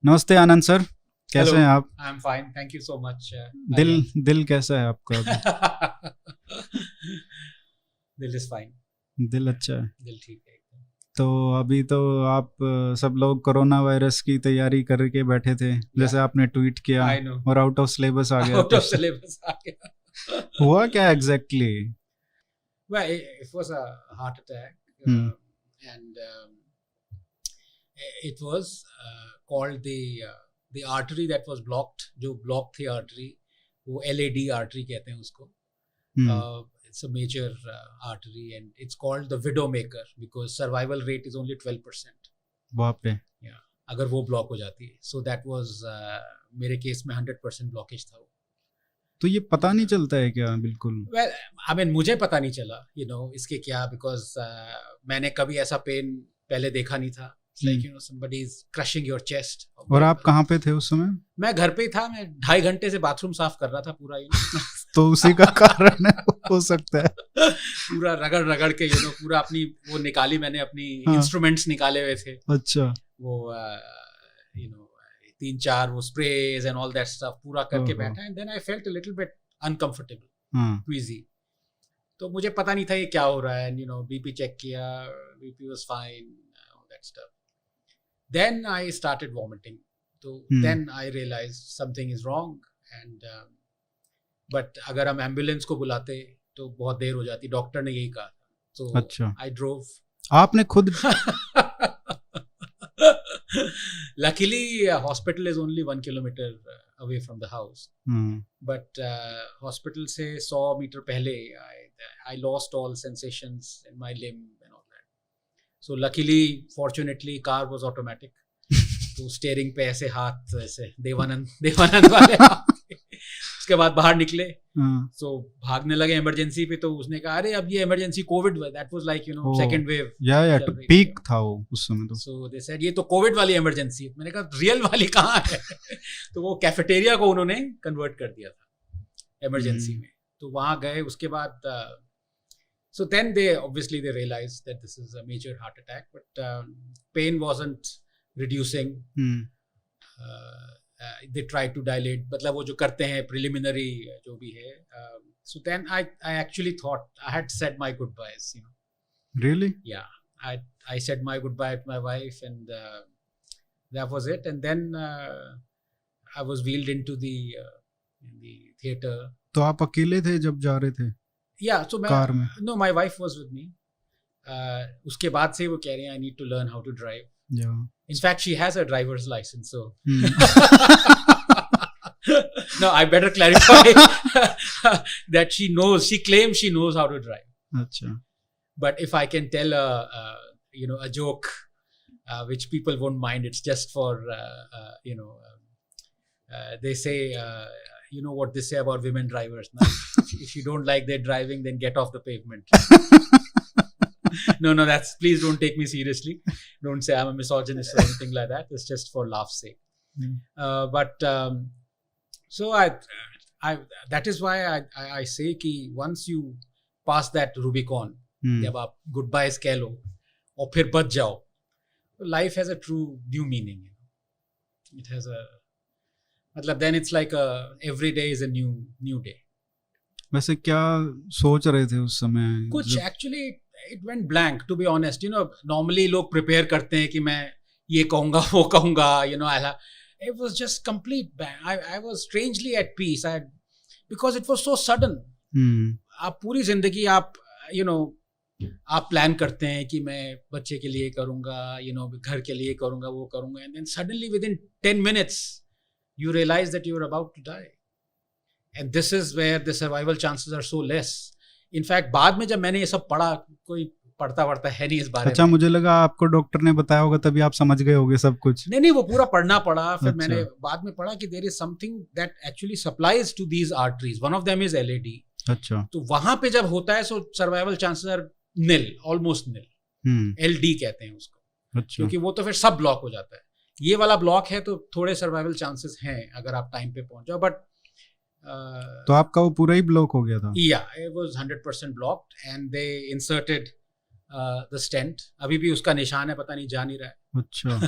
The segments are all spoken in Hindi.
नमस्ते आनंद सर, कैसे Hello, हैं आप? I'm fine. Thank you so much. दिल Aryan. दिल कैसा है आपका अभी? दिल is fine. दिल अच्छा है। दिल ठीक है एकदम। तो अभी तो आप सब लोग कोरोना वायरस की तैयारी करके बैठे थे, जैसे आपने ट्वीट किया, I know. और आउट ऑफ सिलेबस आ गया। Out of syllabus आ गया। हुआ क्या exactly? Well, it was a heart attack, and it was called the artery that was blocked. जो blocked थी artery, वो LAD artery कहते हैं उसको. It's a major artery, and it's called the widowmaker because survival rate is only 12%. बाप रे। Yeah, अगर वो block हो जाती है, so that was मेरे केस में 100% blockage था वो। तो ये पता नहीं चलता है क्या बिल्कुल? Well, I mean, मुझे पता नहीं चला, इसके क्या, because मैंने कभी ऐसा पेन पहले देखा नहीं था। It's like, somebody is crushing your chest. और आप कहाँ पे थे उस समय? मैं घर पे ही था, मैं 2.5 घंटे से बाथरूम साफ कर रहा था पूरा। तो उसी का कारण है, हो सकता है। पूरा रगड़ के पूरा अपनी वो निकाली मैंने, अपनी इंस्ट्रूमेंट्स निकाले हुए थे। अच्छा। वो 3-4 वो sprays and all that stuff पूरा करके बैठा, and then I felt a little bit uncomfortable, queasy. तो मुझे पता नहीं था ये क्या हो रहा है, एंड बीपी चेक किया, BP was fine, all that stuff. Then I started vomiting, तो then I realise something is wrong, and but अगर हम एम्बुलेंस को बुलाते तो बहुत देर हो जाती, डॉक्टर ने यही कहा। तो अच्छा, आई ड्रोव। आपने खुद? Luckily, hospital is only 1 kilometer away from the house. But hospital से 100 मीटर पहले I lost all sensations in my limb and all that. So luckily, fortunately, car was automatic. तो स्टीयरिंग पे ऐसे हाथ ऐसे देवानंद वाले हाथ। उसके बाद बाहर निकले, so भागने लगे इमरजेंसी पे। तो उसने कहा अरे अब ये emergency Covid, that was like second wave, या पीक था वो उस समय। तो सो दे सेड ये तो कोविड वाली इमरजेंसी। मैंने कहा रियल वाली कहाँ है? तो वो कैफेटेरिया को उन्होंने कन्वर्ट कर दिया था इमरजेंसी में। तो वहाँ गए, उसके बाद so then they obviously they realized that this is a major heart attack, but pain wasn't reducing. They tried to dilate, मतलब वो जो करते हैं preliminary जो भी है। So then I actually thought I had said my goodbyes, Really? Yeah, I said my goodbye to my wife, and that was it. And then I was wheeled into the theater. तो आप अकेले थे जब जा रहे थे? Yeah, so कार में? No, my wife was with me. उसके बाद से वो कह रहे हैं I need to learn how to drive. Yeah. In fact, she has a driver's license, so no, I better clarify that she knows. She claims she knows how to drive. अच्छा. But if I can tell a joke, which people won't mind, it's just for they say you know what they say about women drivers. No? If you don't like their driving, then get off the pavement. No, please don't take me seriously. Don't say I'm a misogynist or anything like that. It's just for laugh's sake. But so I that is why I say कि once you pass that Rubicon, जब आप goodbyes कह लो और फिर बच जाओ, life has a true new meaning. It has a मतलब then it's like every day is a new day. वैसे क्या सोच रहे थे उस समय? कुछ actually it went blank, to be honest. Normally लोग prepare करते हैं कि मैं ये कहूँगा वो कहूँगा, it was just complete bang. I was strangely at peace. Because it was so sudden. आप पूरी जिंदगी आप आप प्लान करते हैं कि मैं बच्चे के लिए करूँगा, घर के लिए करूँगा, वो करूँगा, and then suddenly within 10 minutes you realize that you are about to die, and this is where the survival chances are so less. In fact, बाद में जब मैंने ये सब पढ़ा, कोई पढ़ता है नहीं इस बारे में। अच्छा, मुझे लगा आपको डॉक्टर ने बताया होगा तभी आप समझ गए होगे सब कुछ। नहीं, वो पूरा पढ़ना पड़ा। फिर मैंने बाद में पढ़ा कि there is something that actually supplies to these arteries. One of them is LAD. अच्छा। तो वहां पे जब होता है so survival chances are nil, almost nil. LD कहते हैं उसको। अच्छा। क्योंकि वो तो फिर सब ब्लॉक हो जाता है। ये वाला ब्लॉक है तो थोड़े सर्वाइवल चांसेस हैं अगर आप टाइम पे पहुंच जाओ, बट तो आपका वो पूरा ही ब्लॉक हो गया था? Yeah, it was 100% blocked, and they inserted the stent. अभी भी उसका निशान है, पता नहीं जा नहीं रहा है। अच्छा।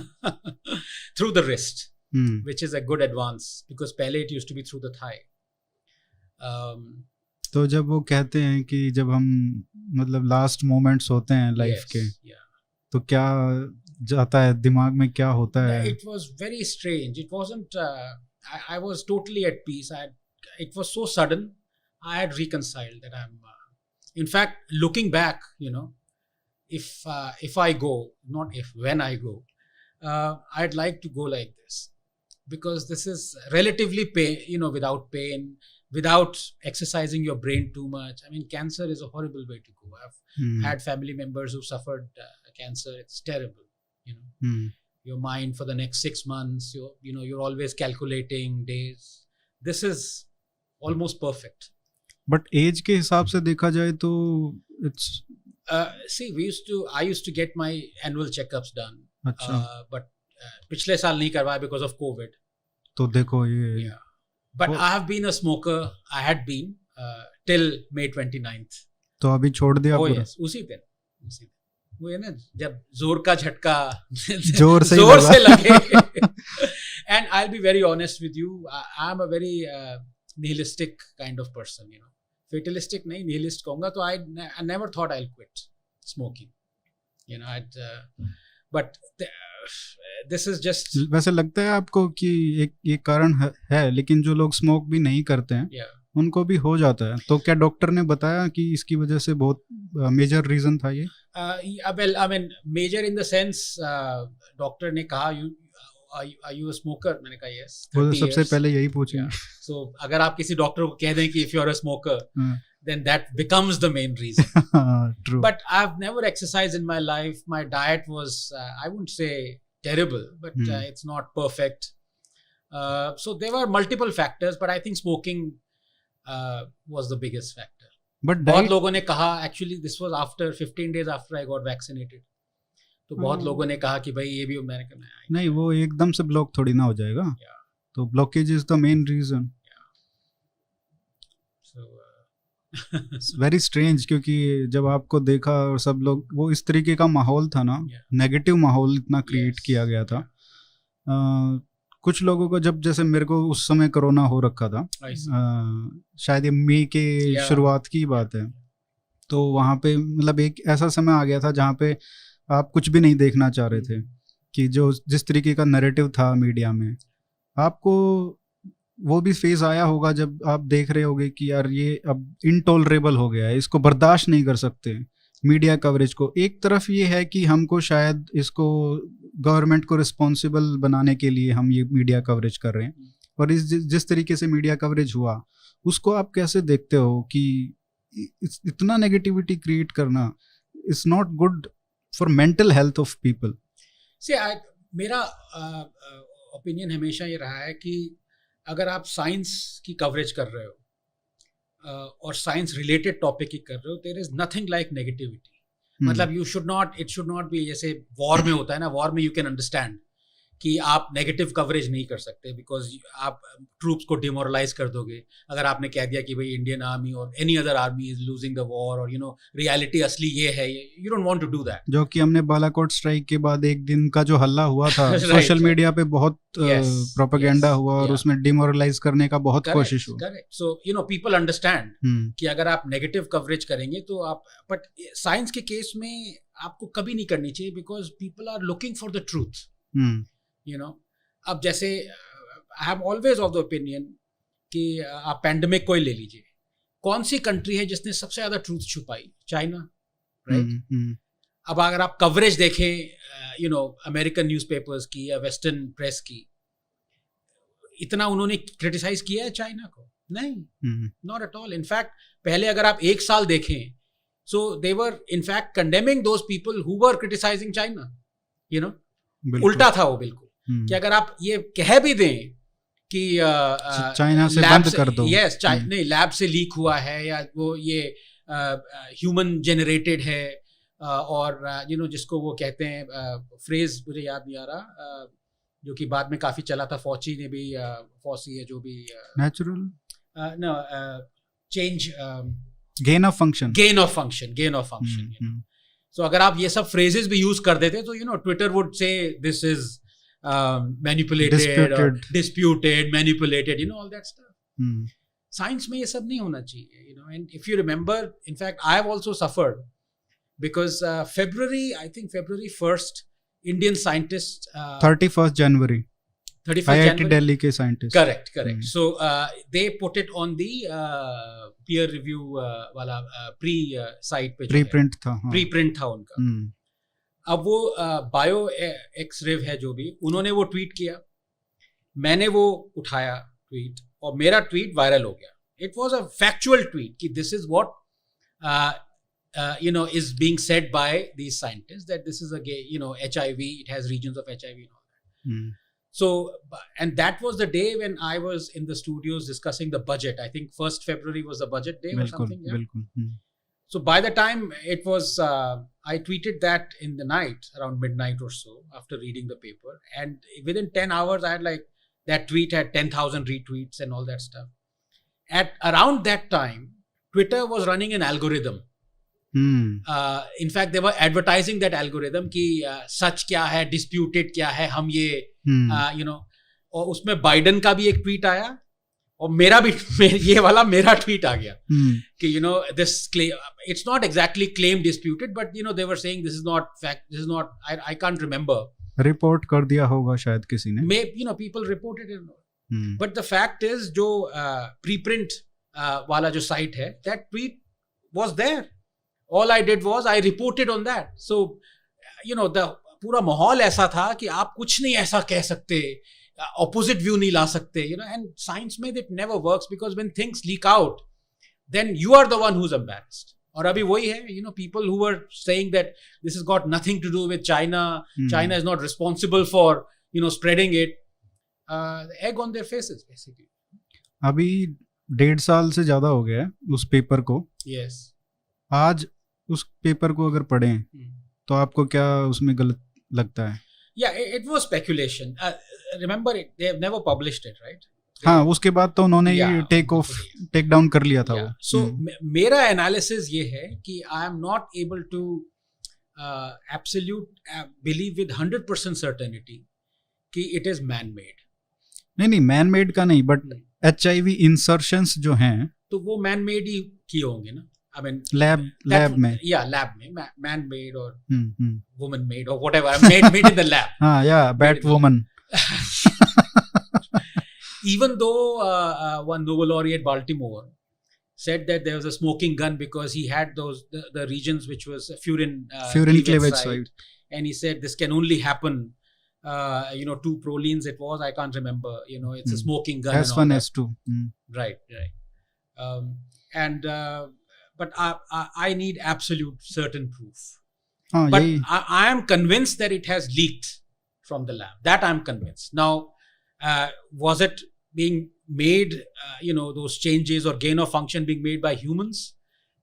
Through the wrist. which is a good advance because pehle it used to be through the thigh. तो जब वो कहते हैं कि जब हम मतलब लास्ट मोमेंट्स होते हैं लाइफ Yes, के, yeah. तो क्या जाता है दिमाग में, क्या होता है? It was very strange. It wasn't. I was totally at peace. It was so sudden. I had reconciled that I'm. In fact, looking back, if I go, not if, when I go, I'd like to go like this, because this is relatively without pain, without exercising your brain too much. I mean, cancer is a horrible way to go. I've had family members who suffered cancer. It's terrible. Your mind for the next 6 months, you're always calculating days. This is almost perfect. But age के हिसाब से देखा जाए तो it's See, I used to get my annual checkups done. अच्छा, But पिछले साल नहीं करवाया because of COVID. तो देखो ये Yeah. But I have been a smoker. I had been till May 29th. तो अभी छोड़ दिया Oh पूरा? yes, उसी दिन वो है ना, जब जोर का झटका जोर से ही जोर लगा। से लगे. And I'll be very honest with you. I'm a very nihilistic kind of person. Fatalistic नहीं, nihilist कहूँगा. तो I never thought I'll quit smoking. But this is just. वैसे लगता है आपको कि एक ये कारण है, लेकिन जो लोग स्मोक भी नहीं करते हैं Yeah. उनको भी हो जाता है, तो क्या डॉक्टर ने बताया कि इसकी वजह से बहुत मेजर रीजन था ये? Well, I mean, major in the sense, doctor ने कहा, are you a smoker? मैंने कहा yes. वो 30 सबसे years. पहले यही पूछेंगे। Yeah. So अगर आप किसी डॉक्टर को कह दें कि if you're a smoker, then that becomes the main reason. True. But I've never exercised in my life. My diet was, I wouldn't say terrible, but it's not perfect. So there were multiple factors, but I think smoking was the biggest factor. But बहुत diet, लोगों ने कहा, actually this was after 15 days after I got vaccinated. तो बहुत लोगों ने कहा कि भाई ये भी, मैंने कहा नहीं, वो एकदम से ब्लॉक थोड़ी ना हो जाएगा। Yeah. तो blockage is the main reason. So very strange, क्योंकि जब आपको देखा और सब लोग, वो इस तरीके का माहौल था ना, Yeah. नेगेटिव माहौल इतना क्रिएट Yes. किया गया था। कुछ लोगों को, जब जैसे मेरे को उस समय कोरोना हो रखा था, I see. शायद ये मई के Yeah. शुरुआत की बात है, तो वहाँ पे मतलब एक ऐसा समय आ गया था जहाँ पे आप कुछ भी नहीं देखना चाह रहे थे, कि जो जिस तरीके का नैरेटिव था मीडिया में, आपको वो भी फेज आया होगा जब आप देख रहे होगे कि यार ये अब इनटॉलरेबल हो गया है, इसको बर्दाश्त नहीं कर सकते मीडिया कवरेज को। एक तरफ ये है कि हमको शायद इसको गवर्नमेंट को रिस्पॉन्सिबल बनाने के लिए हम ये मीडिया कवरेज कर रहे हैं, और जिस तरीके से मीडिया कवरेज हुआ उसको आप कैसे देखते हो कि इतना नेगेटिविटी क्रिएट करना is not good for mental health of people? मेरा ओपिनियन हमेशा ये रहा है कि अगर आप साइंस की कवरेज कर रहे हो और साइंस रिलेटेड टॉपिक की कर रहे हो, there is nothing like negativity. मतलब इट शुड नॉट बी जैसे वॉर में होता है ना, वॉर में यू कैन अंडरस्टैंड कि आप नेगेटिव कवरेज नहीं कर सकते बिकॉज आप ट्रूप्स को डिमोरलाइज कर दोगे अगर आपने कह दिया कि भाई इंडियन आर्मी और any other army is losing the war, और रियलिटी असली ये है. You don't want to do that. जो कि हमने बालाकोट स्ट्राइक के बाद एक दिन का जो हल्ला हुआ था Right. सोशल मीडिया पे बहुत Yes, प्रोपेगेंडा yes, हुआ और yeah. उसमें डिमोरलाइज करने का बहुत Correct, कोशिश हुआ. correct. So पीपल अंडरस्टैंड कि अगर आप नेगेटिव कवरेज करेंगे तो आप, बट साइंस के केस में आपको कभी नहीं करनी चाहिए because people are looking for the truth. अब जैसे I have always of the opinion कि आप पैंडेमिक को ही ले लीजिए, कौन सी कंट्री है जिसने सबसे ज्यादा ट्रूथ छुपाई? China, right? अब अगर आप कवरेज देखें अमेरिकन न्यूज़पेपर्स की या वेस्टर्न प्रेस की, इतना उन्होंने क्रिटिसाइज किया है चाइना को? नहीं, नॉट एट ऑल. इनफैक्ट पहले अगर आप एक साल देखें, so they were in fact condemning those people who were criticising China. उल्टा था वो बिल्कुल, कि अगर आप ये कह भी दें कि चाइना से बंद कर दो, यस, नहीं, लैब से लीक हुआ है या वो ये ह्यूमन जेनरेटेड है, और जिसको वो कहते हैं, फ्रेज मुझे याद नहीं आ रहा, जो कि बाद में काफी चला था, फॉची ने भी, फॉसी है जो भी, natural change, gain of function. So अगर आप ये सब फ्रेजेस भी यूज कर देते तो Twitter would say this is manipulated, disputed, manipulated, all that stuff. Hmm. Science में ये सब नहीं होना चाहिए, and if you remember, in fact, I have also suffered because February 1st, Indian scientists 31st January 31st IIT January, Delhi के scientists. correct. So they put it on the peer review वाला pre site पे, Preprint था, हाँ. preprint था उनका. Hmm. अब वो बायो एक्सरेव है जो भी, उन्होंने वो ट्वीट किया, मैंने वो उठाया ट्वीट, और मेरा ट्वीट वायरल हो गया. It was a factual tweet कि this is what is being said by these scientists, that this is HIV, it has regions of HIV and all that. Hmm. So, and that was the day when I was in the studios discussing the budget. I think 1st February was the budget day or something. Yeah? बिल्कुल. Hmm. So by the time it was, I tweeted that in the night, around midnight or so, after reading the paper. And within 10 hours, I had that tweet had 10,000 retweets and all that stuff. At around that time, Twitter was running an algorithm. Hmm. In fact, they were advertising that algorithm कि सच क्या है, disputed क्या है, हम ये, और उसमें बाइडन का भी एक ट्वीट आया, और मेरा भी ये वाला मेरा ट्वीट आ गया कि this claim, it's not exactly claim disputed, but they were saying this is not fact, this is not, I can't remember. Report कर दिया होगा शायद किसी ने. People reported it. But the fact is जो preprint वाला जो site है, that tweet was there. All I did was I reported on that. So the पूरा माहौल ऐसा था कि आप कुछ नहीं ऐसा कह सकते, opposite view नहीं ला सकते, and science में it never works, because when things leak out, then you are the one who's embarrassed. और अभी वही है, people who were saying that this has got nothing to do with China, China is not responsible for spreading it, egg on their faces basically. अभी 1.5 साल से ज्यादा हो गया है उस पेपर को. Yes. आज उस पेपर को अगर पढ़ें तो आपको क्या उसमें गलत लगता है? Yeah, it was speculation. Remember, they have never published it, right? हाँ, उसके बाद तो उन्होंने ये टेक डाउन कर लिया था वो. So मेरा एनालिसिस ये है कि I am not able to believe with 100% certainty कि it is man-made. नहीं, man-made का नहीं, but HIV insertions जो हैं तो वो man-made ही किए होंगे ना. I mean, lab में. Yeah, lab में, man-made or woman-made or whatever. Made in the lab. हाँ, yeah, Batwoman. Even though one Nobel laureate Baltimore said that there was a smoking gun because he had the regions which was furin cleavage site, and he said this can only happen, 2 prolines it was, I can't remember, it's a smoking gun. S1, S2. Right. But I need absolute certain proof. But I am convinced that it has leaked from the lab. That I'm convinced. Now, was it being made, those changes or gain of function being made by humans?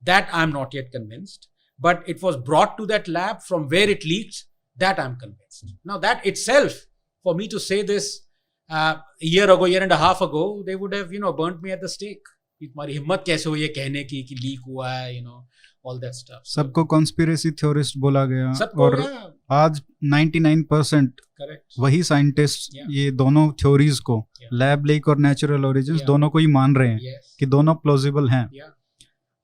That I'm not yet convinced. But it was brought to that lab from where it leaked. That I'm convinced. Now, that itself, for me to say this a year and a half ago, they would have, burnt me at the stake. तुम्हारी हिम्मत कैसे हुई है कहने की कि लीक हुआ है, all that stuff. सबको कॉन्स्पिरेसी थ्योरिस्ट बोला गया, और आज 99% वही साइंटिस्ट ये दोनों थ्योरीज को, लैब लीक और नेचुरल ओरिजिन्स, दोनों को ही मान रहे हैं कि दोनों प्लॉजिबल हैं.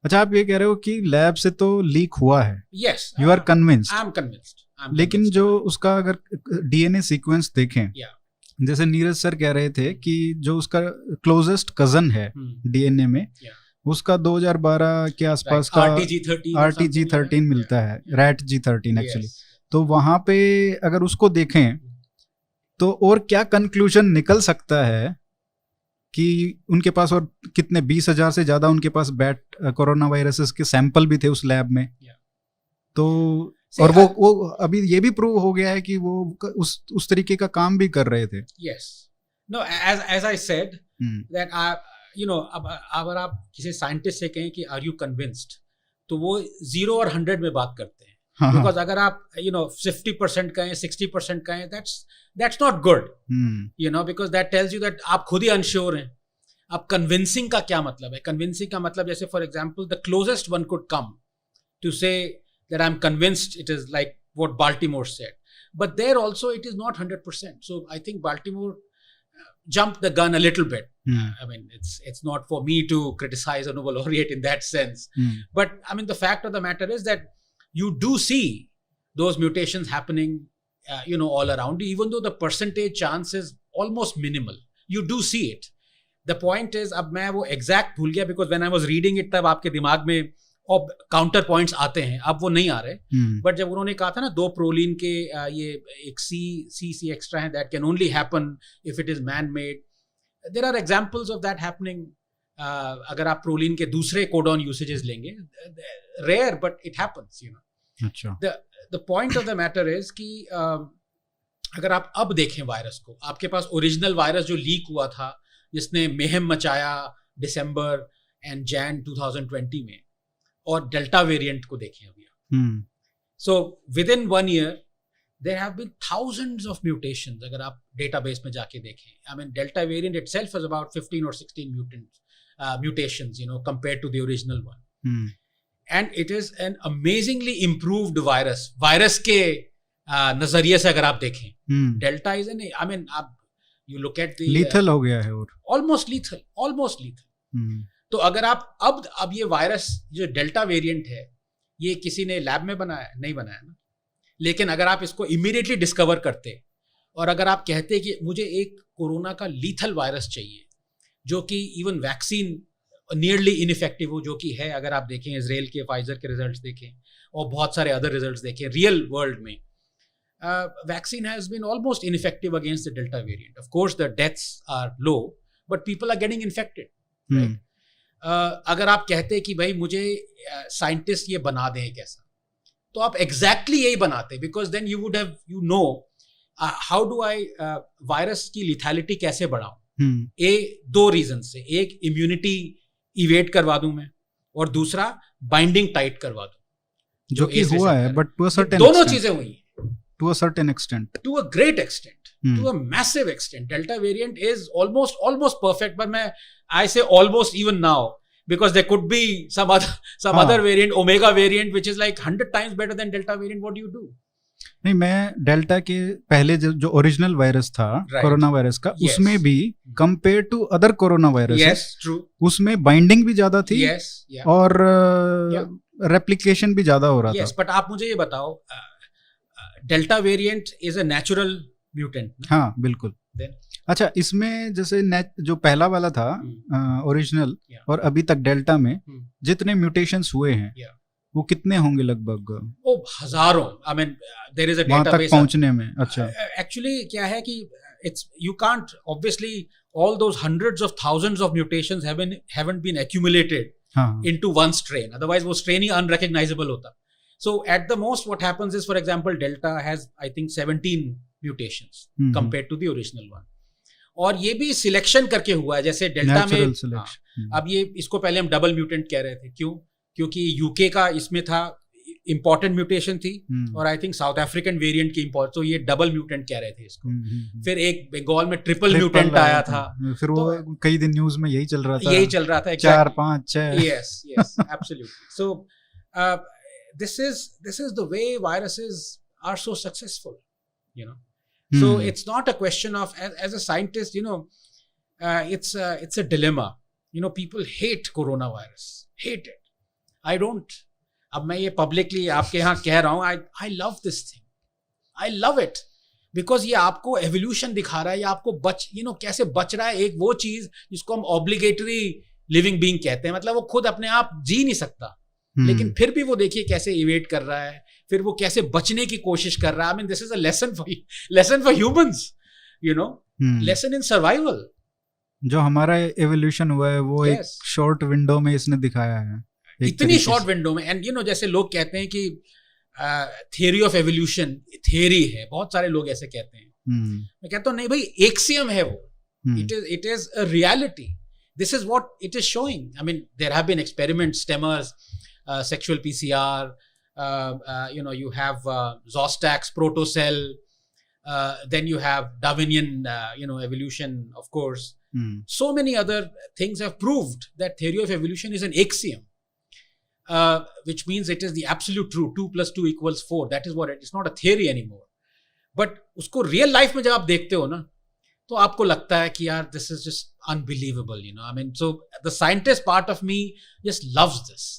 अच्छा, आप ये कह रहे हो कि लैब से तो लीक हुआ है. Yes. You are convinced. I'm convinced. लेकिन जो उसका अगर डीएनए सीक्वेंस देखें, जैसे नीरज सर कह रहे थे कि जो उसका क्लोजेस्ट कजन है डीएनए में, उसका 2012 के आसपास का RTG13 मिलता है, रैट G13 एक्चुअली. तो वहां पे अगर उसको देखें तो और क्या कंक्लूजन निकल सकता है कि उनके पास और कितने 20,000 से ज्यादा उनके पास बैट कोरोना वायरसेस के सैंपल भी थे उस लैब में. तो और वो अभी ये भी प्रूव हो गया है कि वो उस तरीके का काम भी कर रहे थे. Yes. No, as I said, that अब अगर आप किसी साइंटिस्ट से कहें कि आर यू कन्विंस्ड, तो वो 0 और 100 में बात करते हैं. बिकॉज अगर आप 50% कहें, 60% कहें, that's not good. Because that tells you that आप खुद ही अनश्योर हैं. अब कन्विंसिंग का क्या मतलब है? कन्विंसिंग का मतलब जैसे for example the closest one could come to say that I'm convinced it is like what Baltimore said. But there also it is not 100%. So I think Baltimore jumped the gun a little bit. I mean, it's not for me to criticize a Nobel laureate in that sense. But I mean, the fact of the matter is that you do see those mutations happening, all around you, even though the percentage chance is almost minimal. You do see it. The point is, अब मैं वो exact भूल गया because when I was reading it तब आपके दिमाग में अब काउंटर पॉइंट्स आते हैं, अब वो नहीं आ रहे. बट जब उन्होंने कहा था ना 2 प्रोलीन के ये एक सी एक्स्ट्रा है, that can only happen if it is man made. There are examples of that happening. अगर आप प्रोलीन के दूसरे कोडॉन यूसेजेस लेंगे, रेयर बट इट हैपन्स, अच्छा. The point of the matter is कि अगर आप अब देखें वायरस को, आपके पास ओरिजिनल वायरस जो लीक हुआ था जिसने मेहम मचाया दिसंबर एंड जैन 2020 में, और डेल्टा वेरिएंट को देखें अभी आप. So within 1 year there have been thousands of mutations. अगर आप डेटाबेस में जाके देखें, I mean delta variant itself is about 15 or 16 mutations, compared to the original one. And it is an amazingly improved virus के नजरिए से अगर आप देखें, delta is an, I mean आप you look at the lethal हो गया है, और almost lethal. तो अगर आप अब ये वायरस जो डेल्टा वेरिएंट है, ये किसी ने लैब में नहीं बनाया ना. लेकिन अगर आप इसको इमीडिएटली डिस्कवर करते और अगर आप कहते कि मुझे एक कोरोना का लीथल वायरस चाहिए जो कि इवन वैक्सीन नियरली इनइफेक्टिव हो, जो कि है, अगर आप देखें इजराइल के फाइजर के रिजल्ट्स देखें और बहुत सारे अदर रिजल्ट्स देखें रियल वर्ल्ड में, vaccine has been almost ineffective against the Delta variant. Of course, the deaths are low, but people are getting infected. Right? अगर आप कहते कि भाई मुझे साइंटिस्ट ये बना दें एक ऐसा, तो आप एग्जैक्टली यही बनाते, because then you would have how do I virus की लिथैलिटी कैसे बढ़ाऊं. 2 रीजन से, एक इम्यूनिटी इवेट करवा दूं मैं, और दूसरा बाइंडिंग टाइट करवा दूं, जो कि हुआ है, बट टू अ सर्टेन दोनों चीजें हुई. To a certain extent, to a great extent, to a massive extent. Delta variant is almost perfect, but I say almost even now, because there could be some other variant, omega variant, which is like 100 times better than Delta variant. What do you do? नहीं, मैं डेल्टा के पहले जो ओरिजिनल वायरस था, कोरोना वायरस का, उसमें भी compare to other corona virus, उसमें बाइंडिंग भी ज्यादा थी, और रेप्लिकेशन भी ज्यादा हो रहा था. बट आप मुझे ये बताओ, delta variant is a natural mutant. हाँ, बिल्कुल. अच्छा, इसमें जैसे जो पहला वाला था ओरिजिनल, और अभी तक डेल्टा में जितने म्यूटेशंस हुए हैं, वो कितने होंगे लगभग? वो हजारों. I mean there is a database वहां तक पहुंचने में. अच्छा, एक्चुअली क्या है कि it's you can't, obviously all those hundreds of thousands of mutations haven't been accumulated into one strain, otherwise वो strain ही unrecognizable होता. So at the most what happens is, for example, Delta has I think 17 mutations compared to the original one. और ये भी सिलेक्शन करके हुआ है, जैसे डेल्टा में अब ये इसको पहले हम डबल म्यूटेंट कह रहे थे. क्यों? क्योंकि यूके का इसमें था इंपॉर्टेंट म्यूटेशन थी, और I think south African variant की इंपॉर्टेंट, तो ये डबल म्यूटेंट कह रहे थे इसको. फिर एक बंगाल में ट्रिपल म्यूटेंट आया था, फिर वो कई दिन न्यूज में यही चल रहा था 4, 5, 6. Yes, absolutely. So this is the way viruses are so successful, so it's not a question of, as a scientist, it's a dilemma. People hate coronavirus, hate it. I don't. अब मैं ये publicly आपके यहाँ कह रहा हूँ, I love this thing, I love it, because ये आपको evolution दिखा रहा है, ये आपको कैसे बच रहा है एक वो चीज जिसको हम obligatory living being कहते हैं. मतलब वो खुद अपने आप जी नहीं सकता, लेकिन फिर भी वो देखिए कैसे इवेट कर रहा है, फिर वो कैसे बचने की कोशिश कर रहा है. I mean this is a lesson for humans, lesson in survival. जो हमारा एवोल्यूशन हुआ है वो एक शॉर्ट विंडो में इसने दिखाया है, इतनी शॉर्ट विंडो में. एंड जैसे लोग कहते हैं कि थियरी ऑफ एवोल्यूशन थियरी है, बहुत सारे लोग ऐसे कहते हैं. मैं कहता हूँ नहीं भाई, एक्सियम है वो. It is a reality. This is what it is showing. I mean, there have been experiments, STEMMers, sexual PCR, you have Zostax, protocell, then you have Darwinian, evolution, of course. So many other things have proved that theory of evolution is an axiom, which means it is the absolute truth. 2 + 2 = 4. That is what it is. Not a theory anymore. But उसको रियल लाइफ में जब आप देखते हो ना, तो आपको लगता है कि यार this is just unbelievable, you know, I mean, so the scientist part of me just loves this,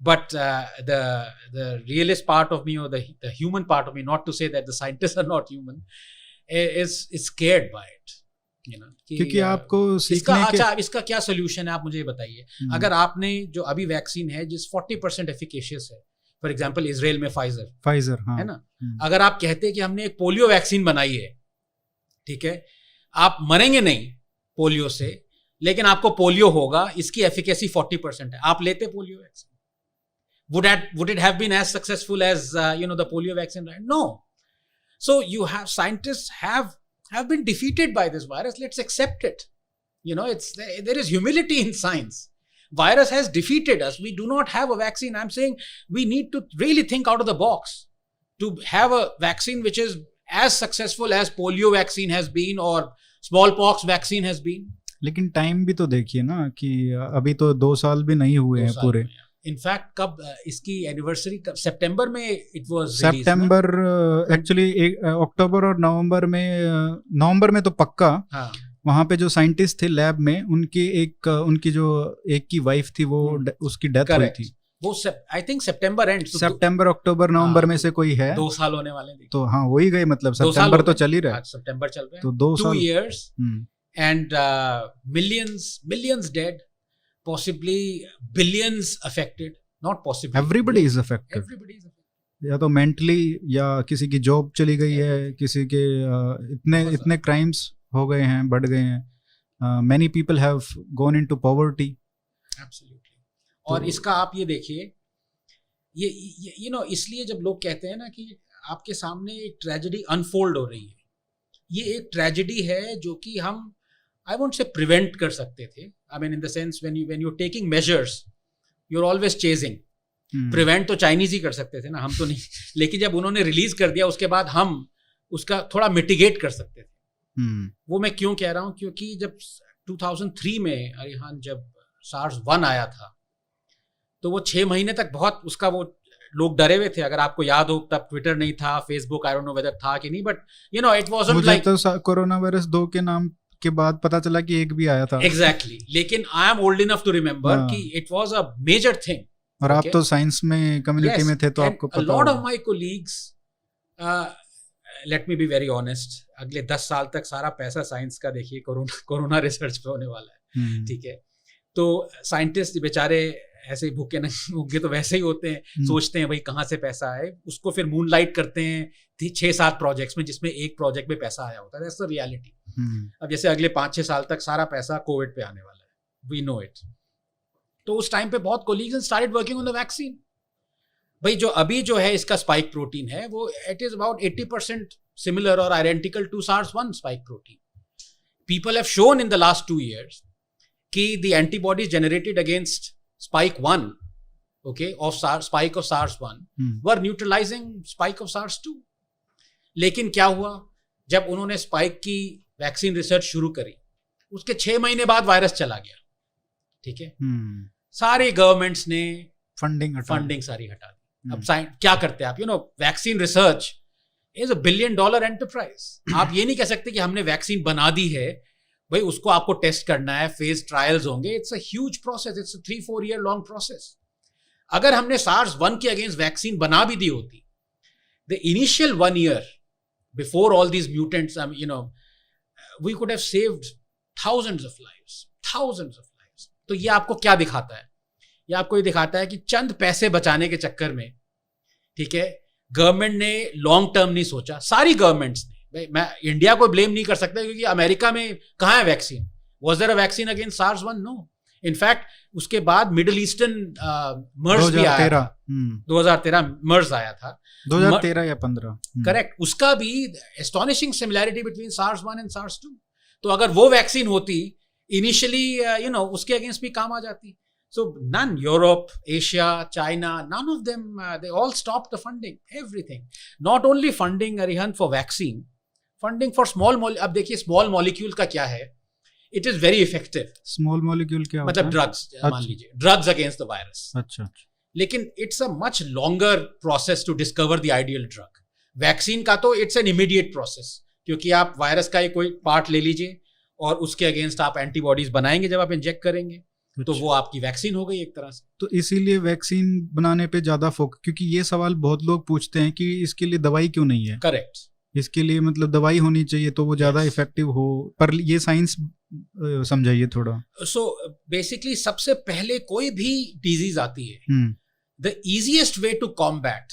but the realist part of me, or the human part of me, not to say that the scientists are not human, is scared by it, you know, क्योंकि आपको सीखने के अच्छा, इसका क्या सोल्यूशन है आप मुझे बताइए। अगर आपने जो अभी वैक्सीन है जिस 40% एफिकेशियस है, फॉर एग्जांपल इजराइल में फाइजर हाँ, है ना, अगर आप कहते हैं कि हमने एक पोलियो वैक्सीन बनाई है, ठीक है, आप मरेंगे नहीं पोलियो से, लेकिन आपको पोलियो होगा, इसकी एफिकेसी 40% है, आप लेते polio vaccine? Would it have been as successful as the polio vaccine? Right? No. So scientists have been defeated by this virus. Let's accept it. You know, there is humility in science. Virus has defeated us. We do not have a vaccine. I'm saying we need to really think out of the box to have a vaccine which is as successful as polio vaccine has been or smallpox vaccine has been. लेकिन टाइम भी तो देखिए ना, कि अभी तो 2 साल भी नहीं हुए हैं पूरे। इनफैक्ट कब इसकी एनिवर्सरी, कब? सितंबर में इट वाज सितंबर, एक्चुअली अक्टूबर और नवंबर में तो पक्का। हाँ। वहां पे जो साइंटिस्ट थे लैब में, उनकी जो एक की वाइफ थी, वो उसकी डेथ हुई थी। वो आई थिंक सितंबर एंड, सितंबर, अक्टूबर, नवंबर में से कोई है। 2 साल होने वाले हैं। तो हाँ, हो ही गए, मतलब सितंबर तो चल ही रहा है, सितंबर चल रहा है, तो 2 साल, 2 years and millions dead, possibly billions affected, not possibly, everybody is affected, या तो मेंटली, या किसी की जॉब चली गई है, किसी के इतने क्राइम्स हो गए हैं, बढ़ गए हैं, many people have gone into poverty. Absolutely. और इसका आप ये देखिए, ये you know, इसलिए जब लोग कहते हैं ना कि आपके सामने एक ट्रेजेडी अनफोल्ड हो रही है, ये एक ट्रेजेडी है जो कि हम, I won't say prevent कर सकते थे, I mean in the sense when you're taking measures, you're always chasing. Prevent तो चाइनीज ही कर सकते थे ना, हम तो नहीं। लेकिन जब उन्होंने रिलीज कर दिया, उसके बाद हम उसका थोड़ा मिटिगेट कर सकते थे। वो मैं क्यों कह रहा हूँ, क्योंकि जब 2003 में अरिहान, जब SARS-1 आया था, तो वो 6 महीने तक बहुत उसका वो लोग डरे हुए थे। अगर आपको याद हो, तब ट्विटर नहीं था, Facebook I don't know whether था कि नहीं, but you know it wasn't like, मुझे तो कोरोना वायरस 2 के नाम के बाद पता चला कि एक भी आया था। एग्जैक्टली, लेकिन I am old enough to remember कि it was a major thing. और आप तो साइंस में, कम्युनिटी में थे, तो आपको पता होगा। A lot of my colleagues, let me be very honest, अगले 10 साल तक सारा पैसा साइंस का देखिए कोरोना रिसर्च पे होने वाला है, ठीक है। तो साइंटिस्ट बेचारे ऐसे भूखे नहीं होंगे तो वैसे ही होते हैं, सोचते हैं भाई कहाँ से पैसा आए, उसको फिर मूनलाइट करते हैं 6-7 प्रोजेक्ट्स में, जिसमें एक प्रोजेक्ट में पैसा आया होता है। That's the reality. अब जैसे अगले 5-6 साल तक सारा पैसा कोविड पे आने वाला है, वी नो इट। तो उस टाइम पे बहुत colleagues started working on the vaccine. भाई जो अभी जो है इसका स्पाइक प्रोटीन है, वो इट इज अबाउट 80% सिमिलर और identical to SARS-1 spike protein. People have shown in the last 2 years कि the antibodies generated against spike 1, okay, of spike of SARS-1 were neutralizing spike of SARS-2. लेकिन क्या हुआ, जब उन्होंने स्पाइक की वैक्सीन रिसर्च शुरू करी, उसके 6 महीने बाद वायरस चला गया, ठीक है। सारे गवर्नमेंट्स ने फंडिंग सारी हटा दी। अब क्या करते हैं आप, you know, vaccine research is $1 billion enterprise. आप ये नहीं कह सकते कि हमने वैक्सीन बना दी है, भाई उसको आपको टेस्ट करना है, फेज ट्रायल्स होंगे, it's a huge process, it's a 3-4 year long process. अगर हमने SARS-1 के अगेंस्ट वैक्सीन बना भी दी होती, the initial 1 year before all these mutants, you know, we could have saved thousands of lives। तो ये आपको क्या दिखाता है? ये आपको ये दिखाता है कि चंद पैसे बचाने के चक्कर में, ठीक है, गवर्नमेंट ने लॉन्ग टर्म नहीं सोचा। सारी गवर्नमेंट्स ने, मैं इंडिया को ब्लेम नहीं कर सकता, क्योंकि अमेरिका में कहाँ है vaccine? Was there a vaccine against SARS-1? No. In fact उसके बाद मिडिल ईस्टर्न मर्स भी आया था, 2013 मर्स आया था, 2013 या 15, करेक्ट। उसका भी astonishing similarity between SARS-1 and SARS-2। तो अगर वो वैक्सीन होती इनिशियली, यू नो, उसके अगेंस्ट भी काम आ जाती। So none, Europe, Asia, China, none of them, they all stopped the funding, everything. Not only funding, Arihan, for vaccine, funding for small molecule. अब देखिए small molecule का क्या है, it is very effective. Small molecule क्या होता है? मतलब drugs, मान लीजिए, drugs against the virus. अच्छा। लेकिन it's a much longer process to discover the ideal drug. Vaccine का तो इट्स एन इमीडिएट प्रोसेस, क्योंकि आप वायरस का ही कोई पार्ट ले लीजिए और उसके अगेंस्ट आप एंटीबॉडीज बनाएंगे जब आप इंजेक्ट करेंगे, तो वो आपकी वैक्सीन हो गई एक तरह से। तो इसीलिए वैक्सीन बनाने पे ज्यादा फोकस, क्योंकि ये सवाल बहुत लोग पूछते हैं कि इसके लिए दवाई क्यों नहीं है। करेक्ट, इसके लिए मतलब दवाई होनी चाहिए तो वो ज्यादा इफेक्टिव हो, पर ये साइंस समझाइए थोड़ा। सो बेसिकली सबसे पहले कोई भी डिजीज आती है, the easiest way to combat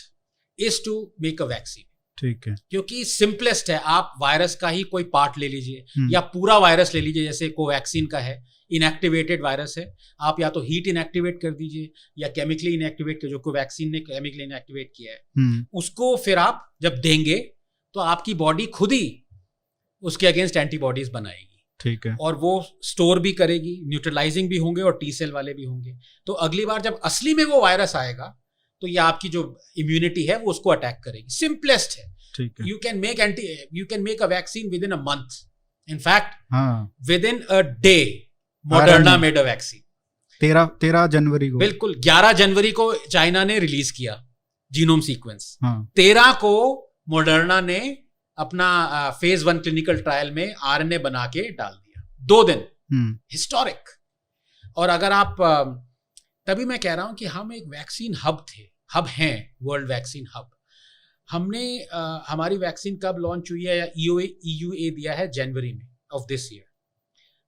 is to make a vaccine. ठीक है, क्योंकि सिंपलेस्ट है, आप वायरस का ही कोई पार्ट ले लीजिए या पूरा वायरस ले लीजिए, जैसे कोवैक्सीन का है, इनएक्टिवेटेड वायरस है, आप या तो हीट इनएक्टिवेट कर दीजिए या केमिकली इनएक्टिवेट कर, जो कोवैक्सीन ने केमिकली इनएक्टिवेट किया है, उसको फिर आप जब देंगे तो आपकी बॉडी खुद ही उसके अगेंस्ट एंटीबॉडीज बनाएगी। ठीक है, और वो स्टोर भी करेगी, न्यूट्रलाइजिंग भी होंगे और टी सेल वाले भी होंगे। तो अगली बार जब असली में वो वायरस आएगा तो ये आपकी जो इम्यूनिटी है वो उसको अटैक करेगी। सिंपलेस्ट है। ठीक है, you can make a vaccine with in a month. In fact with in a day Moderna made a vaccine. 13 जनवरी को, बिल्कुल 11 जनवरी को चाइना ने रिलीज किया जीनोम सीक्वेंस। 13 को मॉडर्ना ने अपना फेज 1 क्लिनिकल ट्रायल में आरएनए बना के डाल दिया, 2 दिन। हिस्टोरिक। और अगर आप तभी मैं कह रहा हूं कि हम एक वैक्सीन हब हैं, वर्ल्ड वैक्सीन हब। हमने हमारी वैक्सीन कब लॉन्च हुई है, या EUA दिया है जनवरी में of this year.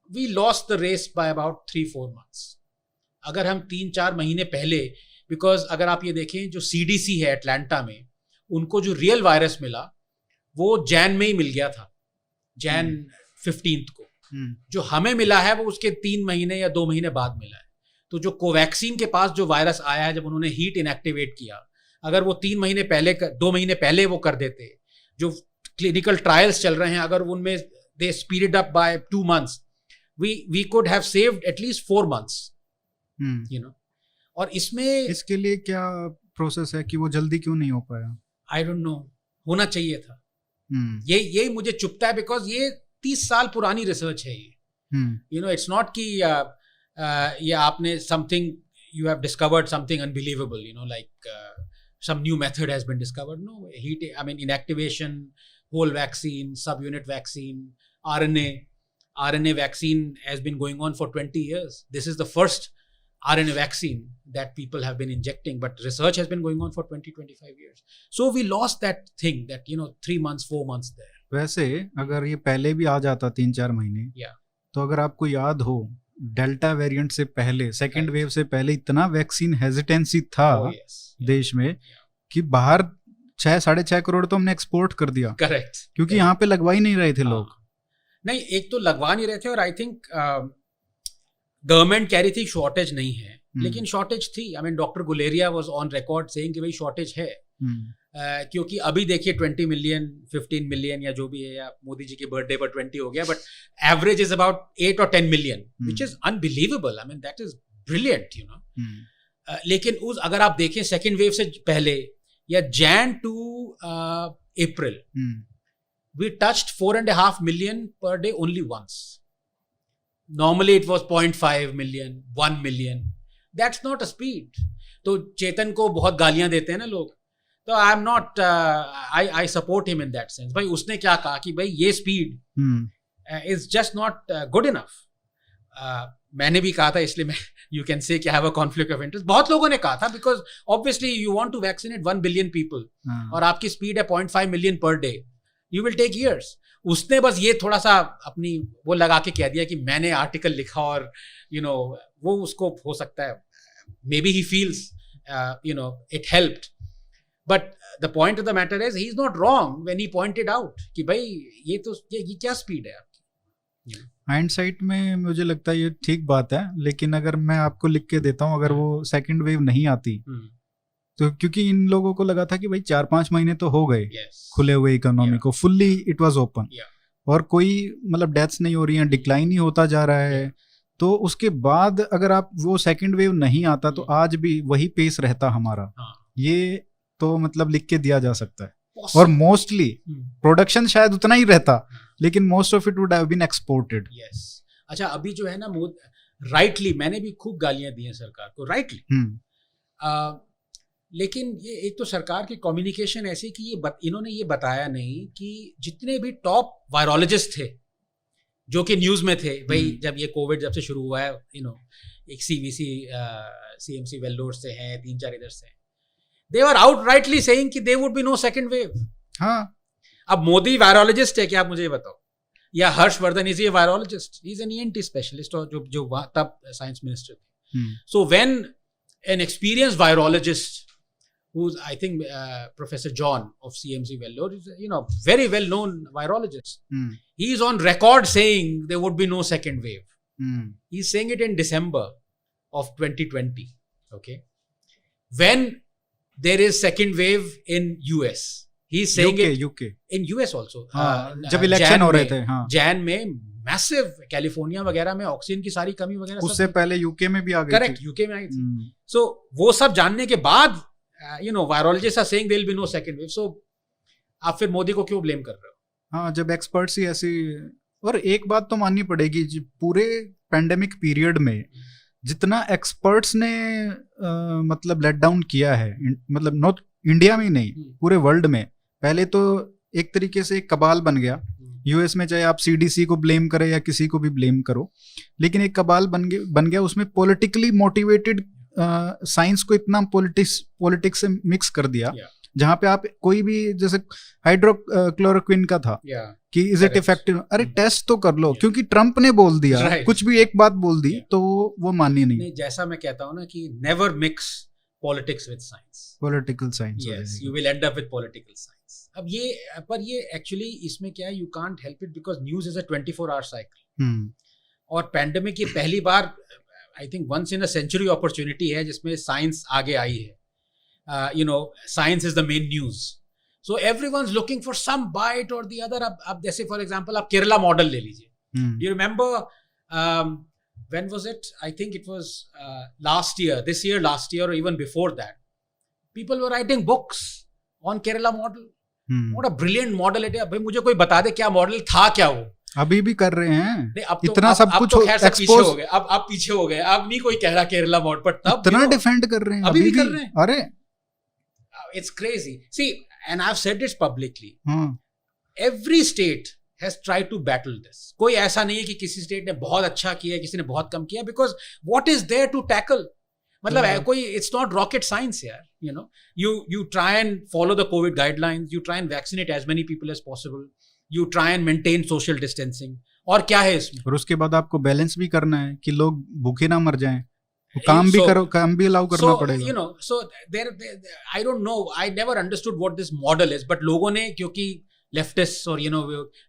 We lost the race by about 3-4 months। अगर हम 3-4 महीने पहले, बिकॉज अगर आप ये देखें जो CDC है अटलांटा में, उनको जो रियल वायरस मिला वो जैन में ही मिल गया था, जैन 15 को। जो हमें मिला है वो उसके 3 महीने या 2 महीने बाद मिला है। तो जो कोवैक्सीन के पास जो वायरस आया है, जब उन्होंने हीट इनएक्टिवेट किया, अगर वो 2 महीने पहले वो कर देते, जो क्लिनिकल ट्रायल्स चल रहे हैं अगर उनमें they speeded up by 2 months, we could have saved at least 4 months, you know। और इसके लिए क्या प्रोसेस है कि वो जल्दी क्यों नहीं हो पाया? आई डोंट नो, होना चाहिए था। यही मुझे चुभता है, बिकॉज ये 30 साल पुरानी रिसर्च है ये। यू नो, इट्स नॉट कि ये आपने something, you have discovered something unbelievable, you know, like some new method has been discovered. No, inactivation, whole vaccine, subunit vaccine, RNA vaccine has been going on for 20 years. This is the first RNA vaccine that people have been injecting, but research has been going on for 20-25 years. So we lost that thing, that, you know, 3 months, 4 months there. वैसे अगर ये पहले भी आ जाता 3-4 महीने, तो अगर आपको याद हो, डेल्टा वेरिएंट से पहले, सेकेंड वेव से पहले इतना वैक्सीन हेजिटेंसी था देश में कि बाहर 6-6.5 करोड़ तो हमने एक्सपोर्ट कर दिया। करेक्ट, क्योंकि यहाँ पे लगवा ही नहीं रहे थे लोग। नहीं, एक तो लगवा नहीं रहे थे, और आई थिंक गवर्नमेंट कह रही थी शॉर्टेज नहीं है, लेकिन शॉर्टेज थी। Doctor Guleria was on record saying कि भाई शॉर्टेज है। क्योंकि अभी देखिए 20 मिलियन, 15 मिलियन या जो भी है, या मोदी जी के बर्थडे पर 20 हो गया, but average is about 8 or 10 million, which is unbelievable. That is brilliant, you know. लेकिन अगर आप देखें सेकेंड वेव से पहले, या Jan to April, we touched 4.5 million per day only once. Normally it was 0.5 million, 1 million. That's not a speed. तो चेतन को बहुत गालियां देते हैं ना लोग, तो I am not, I support him in that sense. भाई उसने क्या कहा कि भाई ये speed is just not good enough. मैंने भी कहा था, इसलिए मैं, यू कैन से कि I have a conflict of interest. बहुत लोगों ने कहा था, because obviously you want to vaccinate 1 billion people, और आपकी स्पीड है 0.5 million पर day, you will take years. उसने बस ये थोड़ा सा अपनी वो लगा के कह दिया कि मैंने आर्टिकल लिखा, और यू नो वो उसको हो सकता है, may be he feels you know it helped, but the point of the matter is he is not wrong when he pointed out कि भाई ये क्या स्पीड है आपकी। हाइंडसाइट में मुझे लगता है ये ठीक बात है, लेकिन अगर मैं आपको लिख के देता हूँ, अगर वो सेकंड वेव नहीं आती, तो क्योंकि इन लोगों को लगा था कि भाई 4-5 महीने तो हो गए खुले हुए इकोनॉमी को, फुल्ली इट वाज ओपन, और कोई मतलब डेथ्स नहीं हो रही हैं, डिक्लाइन ही होता जा रहा है। तो उसके बाद अगर आप वो सेकंड वेव नहीं आता, तो आज भी वही पेस रहता हमारा। ये तो मतलब लिख के दिया जा सकता है। और मोस्टली प्रोडक्शन शायद उतना ही रहता, लेकिन most of it would have been exported. Yes. अच्छा, अभी जो है ना, राइटली मैंने भी खूब गालियां दी हैं सरकार को, राइटली। लेकिन ये एक तो सरकार की कम्युनिकेशन ऐसी कि इन्होंने ये बताया नहीं कि जितने भी टॉप वायरोलॉजिस्ट थे जो कि न्यूज़ में थे भाई, जब ये कोविड जब से शुरू हुआ है, एक CVC CMC वेल्लोर से हैं, 3-4 इधर से, दे आर आउटराइटली सेइंग कि there would be no second wave. हाँ, अब मोदी वायरोलॉजिस्ट है क्या, आप मुझे ये बताओ, या Harshvardhan is a virologist, he is an ENT specialist, और जो तब साइंस मिनिस्टर थे। So when an experienced virologist, who's I think Professor John of CMC Vellore, is very well known virologist. He is on record saying there would be no second wave. He's saying it in December of 2020. Okay, when there is second wave in US, he's saying UK in US also. जब इलेक्शन हो रहे थे, जैन में मैसिव कैलिफोर्निया वगैरह में ऑक्सीजन की सारी कमी वगैरह, उससे पहले UK में भी आ गई। करेक्ट, UK में आई थी। So वो सब जानने के बाद virologists are saying there will be no second wave. So आप फिर मोदी को क्यों ब्लेम कर रहे हो? हाँ, जब एक्सपर्ट्स ही ऐसी। और एक बात तो माननी पड़ेगी, पूरे पैंडेमिक पीरियड में जितना एक्सपर्ट्स ने मतलब लेट डाउन किया है, मतलब नॉट इंडिया में ही नहीं, पूरे वर्ल्ड में। पहले तो एक तरीके से एक कबाल बन गया यूएस में, चाहे आप CDC को ब्लेम करें या किसी को भी ब्लेम करो, लेकिन एक कबाल बन गया। उसमें पॉलिटिकली मोटिवेटेड साइंस को इतना पॉलिटिक्स से मिक्स कर दिया, जहां पे आप कोई भी, जैसे हाइड्रोक्लोरोक्विन का था कि इज इट इफेक्टिव, अरे टेस्ट तो कर लो, क्योंकि ट्रम्प ने बोल दिया, कुछ भी एक बात बोल दी तो वो मानी नहीं। जैसा मैं कहता हूँ ना कि never mix politics with science, political science, yes, you will end up with political science. अब ये एक्चुअली इसमें क्या है, you can't help it because news is a 24 hour cycle. और पैंडेमिक ये पहली बार I think once in a century opportunity है जिसमें साइंस आगे आई है। Science is the main news, so everyone's looking for some bite और द अदर। अब जैसे फॉर एग्जांपल आप केरला मॉडल ले लीजिए, you remember when was it, I think it was last year और even before that, people were writing books on Kerala model. What a brilliant model it है। भाई मुझे कोई बता दे क्या मॉडल था, क्या वो अभी भी कर रहे हैं। अब तो, इतना सब कुछ पीछे हो गए, अब पीछे हो गए, अब नहीं कोई कह रहा केरला मॉडल, पर तब इतना डिफेंड कर रहे हैं, अभी भी कर रहे हैं। अरे it's crazy. See, and I have said this publicly, every state has tried to battle this. कोई ऐसा नहीं है कि किसी स्टेट ने बहुत अच्छा किया, किसी ने बहुत कम किया, because what is there to tackle, मतलब कोई, इट्स नॉट रॉकेट साइंस यार। you try and follow the COVID guidelines, you try and vaccinate as many people as possible, you try and maintain social distancing, और क्या है इसमें? और उसके बाद आपको बैलेंस भी करना है कि लोग भूखे ना मर जाएं, काम भी करो, काम भी अलाउ करना पड़ेगा। So there I don't know, I never understood what this model is, but लोगों ने, क्योंकि leftists और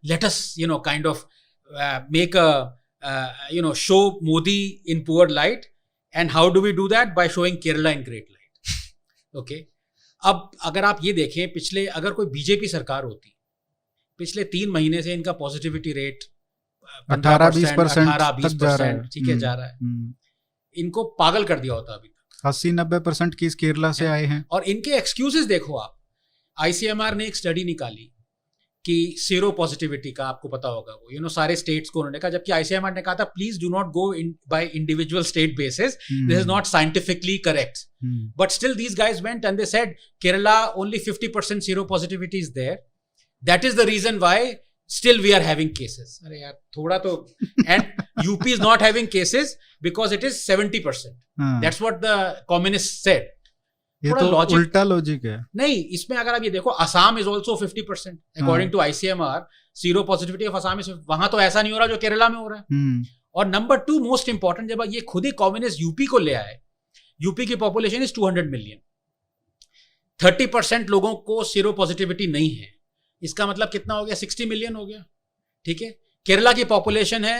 let us kind of make a show Modi in poor light, and how do we do that? By showing Kerala in great light. Okay, अब अगर आप ये देखें, पिछले, अगर कोई बीजेपी सरकार होती, पिछले 3 महीने से इनका पॉजिटिविटी रेट 18-20% ठीक है, जा रहा है। इनको पागल कर दिया होता अभी तक। 80-90% केस केरला से आए हैं। और इनके एक्सक्यूजेस देखो आप। ICMR ने एक स्टडी निकाली कि सीरो पॉजिटिविटी का, आपको पता होगा वो, सारे स्टेट्स को उन्होंने कहा, जबकि ICMR ने कहा था please do not go in by individual state basis, this is not scientifically correct, but still these guys went and they said Kerala only 50% sero positivity is there, that is the reason why still we are having cases. अरे यार थोड़ा तो, and UP is not having cases because it is 70%. That's what the communists said. ये तो उल्टा लॉजिक है। नहीं, इसमें अगर आप ये देखो, Assam is also 50% according to ICMR. Zero positivity of Assam is, वहां तो ऐसा नहीं हो रहा जो केरला में हो रहा है। और नंबर 2 मोस्ट इंपॉर्टेंट, जब ये खुद ही कम्युनिस्ट यूपी को ले आए, यूपी की पॉपुलेशन इज 200 मिलियन, 30% लोगों को सीरो पॉजिटिविटी नहीं है, इसका मतलब कितना हो गया? 60 मिलियन हो गया। ठीक है, केरला की पॉपुलेशन है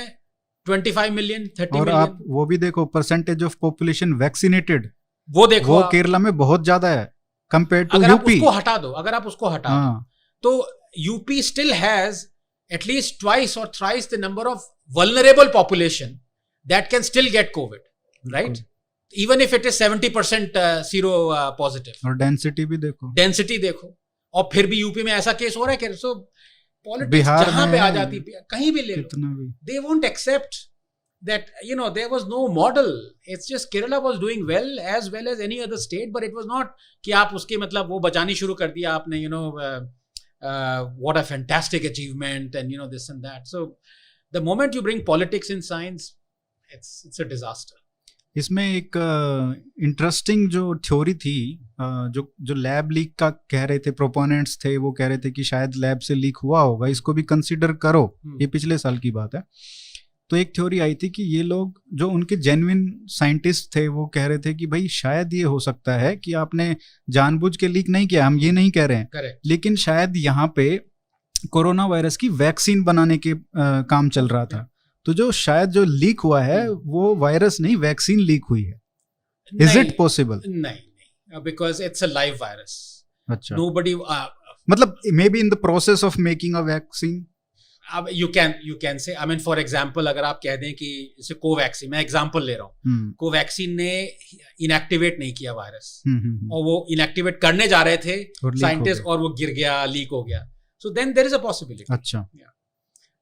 25 मिलियन, 30 और मिलियन। आप वो भी देखो, परसेंटेज ऑफ पॉपुलेशन वैक्सीनेटेड, वो देखो, वो केरला में बहुत ज्यादा है कंपेयर टू अगर यूपी। अगर आप उसको हटा दो, तो UP still has at least twice और thrice the number of vulnerable population that can still get covid, right? Even if it is 70% sero positive. और डेंसिटी भी देखो, और फिर भी यूपी में ऐसा केस हो रहा है। सो पॉलिटिक्स जहां पे आ जाती, कहीं भी ले लो, they won't accept that there was no model. It's just Kerala was doing well as any other state, but it was not कि आप उसके मतलब वो बचानी शुरू कर दिया आपने, what a fantastic achievement and this and that. So the moment you bring politics in science, it's a disaster. इसमें एक इंटरेस्टिंग जो थ्योरी थी, जो लैब लीक का कह रहे थे, प्रोपोनेंट्स थे, वो कह रहे थे कि शायद लैब से लीक हुआ होगा, इसको भी कंसीडर करो। ये पिछले साल की बात है। तो एक थ्योरी आई थी कि ये लोग जो उनके जेन्युइन साइंटिस्ट थे वो कह रहे थे कि भाई शायद ये हो सकता है कि आपने जानबूझ के लीक नहीं किया, हम ये नहीं कह रहे हैं, Correct. लेकिन शायद यहाँ पे कोरोना वायरस की वैक्सीन बनाने के काम चल रहा था। तो जो शायद जो लीक हुआ है वो वायरस नहीं, वैक्सीन लीक हुई है। Is it possible? नहीं, because it's a live virus. अच्छा, नोबडी मतलब may be in the process of making a vaccine you can say, I mean, for example, अगर आप कह दें कि जैसे कोवैक्सीन, मैं एग्जांपल ले रहा हूँ, कोवैक्सीन ने इनएक्टिवेट नहीं किया वायरस, और वो इनएक्टिवेट करने जा रहे थे साइंटिस्ट, और वो गिर गया, लीक हो गया, so then there is a possibility. अच्छा,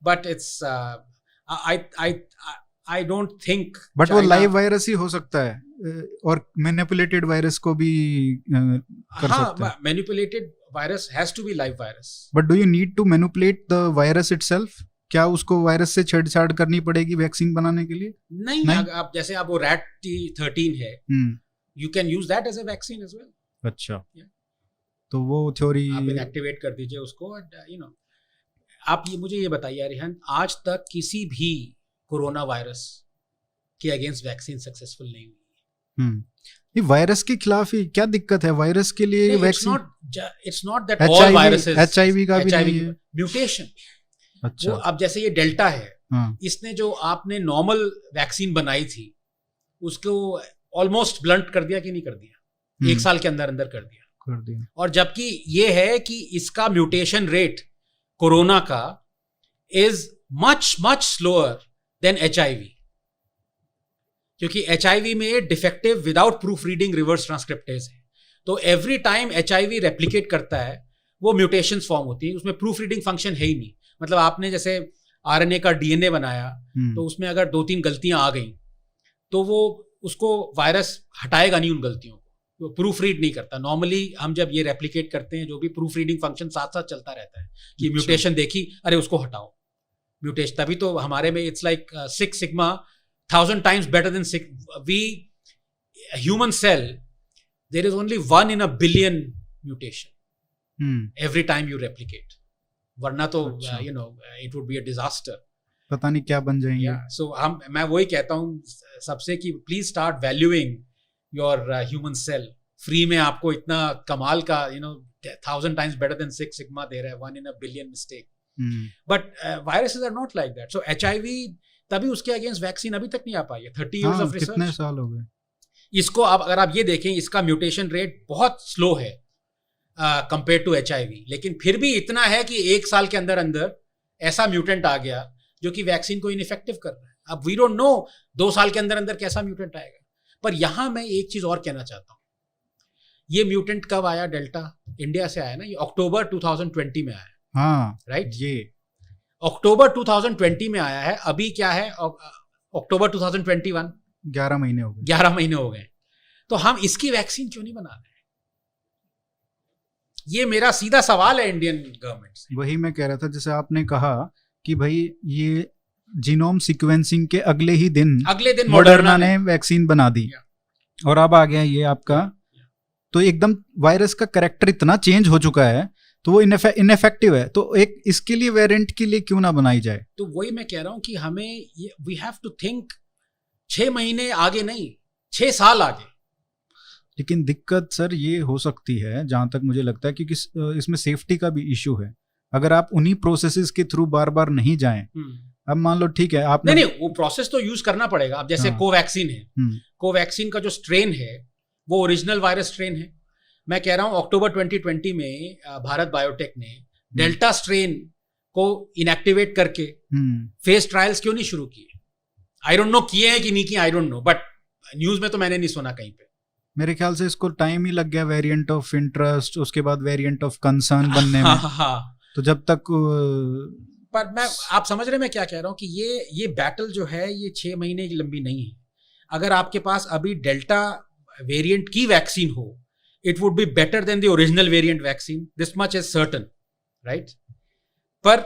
but it's I don't think, but वो लाइव वायरस ही हो सकता है, और मैनिपुलेटेड वायरस को भी कर सकता है। Manipulated virus has to be live virus. But do you need to manipulate the virus itself? क्या उसको वायरस से छेड़छाड़ करनी पड़ेगी वैक्सीन बनाने के लिए? नहीं? आप जैसे आप वो रैट T13 है, you can use that as a vaccine as well. अच्छा, तो वो थ्योरी आप इनएक्टिवेट कर दीजिए उसको, आप मुझे ये बताइए अरिहंत, आज तक किसी भी कोरोना वायरस के अगेंस्ट वैक्सीन सक्सेसफुल नहीं हुई। ये वायरस के खिलाफ ही क्या दिक्कत है? वायरस के लिए vaccine, it's not that all viruses, HIV का भी नहीं है, म्यूटेशन। अच्छा, अब जैसे ये डेल्टा है, इसने जो आपने नॉर्मल वैक्सीन बनाई थी उसको ऑलमोस्ट ब्लंट कर दिया कि नहीं कर दिया? 1 साल के अंदर अंदर कर दिया। और जबकि ये है कि इसका म्यूटेशन रेट कोरोना का is much slower then HIV, क्योंकि HIV में defective without proof reading reverse transcriptase है। तो एवरी टाइम HIV रेप्लिकेट करता है वो म्यूटेशंस फॉर्म होती है, उसमें प्रूफ रीडिंग फंक्शन है ही नहीं। मतलब आपने जैसे RNA का DNA बनाया, तो उसमें अगर 2-3 गलतियां आ गई तो वो उसको वायरस हटाएगा नहीं उन गलतियों को, प्रूफ रीड नहीं करता। नॉर्मली हम जब ये रेप्लिकेट करते हैं, जो भी प्रूफ रीडिंग फंक्शन साथ साथ चलता रहता है कि म्यूटेशन देखी, अरे उसको हटाओ म्यूटेशन। तभी तो हमारे में it's like 6 sigma 1000 times better than 6. A human cell, there is only 1 in a billion mutation every time you replicate. वरना तो it would be a disaster. पता नहीं क्या बन जाएंगे। So मैं वही कहता हूँ सबसे कि please start valuing your human cell. Free में आपको इतना कमाल का 1000 times better than 6 sigma दे रहा है, 1 in a billion mistake. But viruses are not like that. So HIV, तभी उसके अगेंस्ट वैक्सीन अभी तक नहीं आ पाई है। 30 years of research, कितने साल हो गए इसको। अगर आप ये देखें, इसका म्यूटेशन रेट बहुत स्लो है कंपेयर टू HIV, लेकिन फिर भी इतना है कि 1 साल के अंदर अंदर ऐसा म्यूटेंट आ गया जो कि वैक्सीन को इनइफेक्टिव कर रहा है। अब वी डोंट नो 2 साल के अंदर अंदर कैसा म्यूटेंट आएगा। पर यहां मैं एक चीज और कहना चाहता हूं, ये म्यूटेंट कब आया? डेल्टा इंडिया से आया ना, ये अक्टूबर 2020 में आया। हाँ, राइट, ये अक्टूबर 2020 में आया है। अभी क्या है? अक्टूबर 2021, 11 महीने हो गए। 11 महीने हो गए। तो हम इसकी वैक्सीन क्यों नहीं बना रहे? ये मेरा सीधा सवाल है इंडियन गवर्नमेंट से। वही मैं कह रहा था, जैसे आपने कहा कि भाई ये जीनोम सीक्वेंसिंग के अगले दिन मॉडर्ना ने वैक्सीन बना दी, और अब आ गया ये आपका। तो एकदम वायरस का कैरेक्टर इतना चेंज हो चुका है, तो वो इनफेक्टिव है। तो एक इसके लिए वेरिएंट के लिए क्यों ना बनाई जाए? तो वही मैं कह रहा हूं कि हमें वी हैव टू थिंक 6 महीने आगे नहीं, 6 साल आगे। लेकिन दिक्कत सर ये हो सकती है, जहां तक मुझे लगता है, क्योंकि इसमें सेफ्टी का भी इशू है। अगर आप उन्हीं प्रोसेसेस के थ्रू बार बार नहीं जाएं, अब मान लो ठीक है आपने नहीं वो प्रोसेस तो यूज करना पड़ेगा। अब जैसे कोवैक्सीन है, कोवैक्सीन का जो स्ट्रेन है वो ओरिजिनल वायरस स्ट्रेन है। मैं कह रहा हूं अक्टूबर 2020 में भारत बायोटेक ने डेल्टा स्ट्रेन को इनएक्टिवेट करके फेज ट्रायल्स क्यों नहीं शुरू किए? आई डोंट नो किए हैं कि नहीं किए, आई डोंट नो, बट न्यूज में तो मैंने नहीं सुना कहीं पे। मेरे ख्याल से इसको टाइम ही लग गया, वेरिएंट ऑफ इंटरेस्ट, उसके बाद वेरिएंट ऑफ कंसर्न बनने में। हाँ। तो जब तक पर मैं, आप समझ रहे मैं क्या कह रहा हूँ कि ये बैटल जो है ये 6 महीने की लंबी नहीं है. अगर आपके पास अभी डेल्टा वेरिएंट की वैक्सीन हो, it would be better than the original variant vaccine, this much is certain, right. पर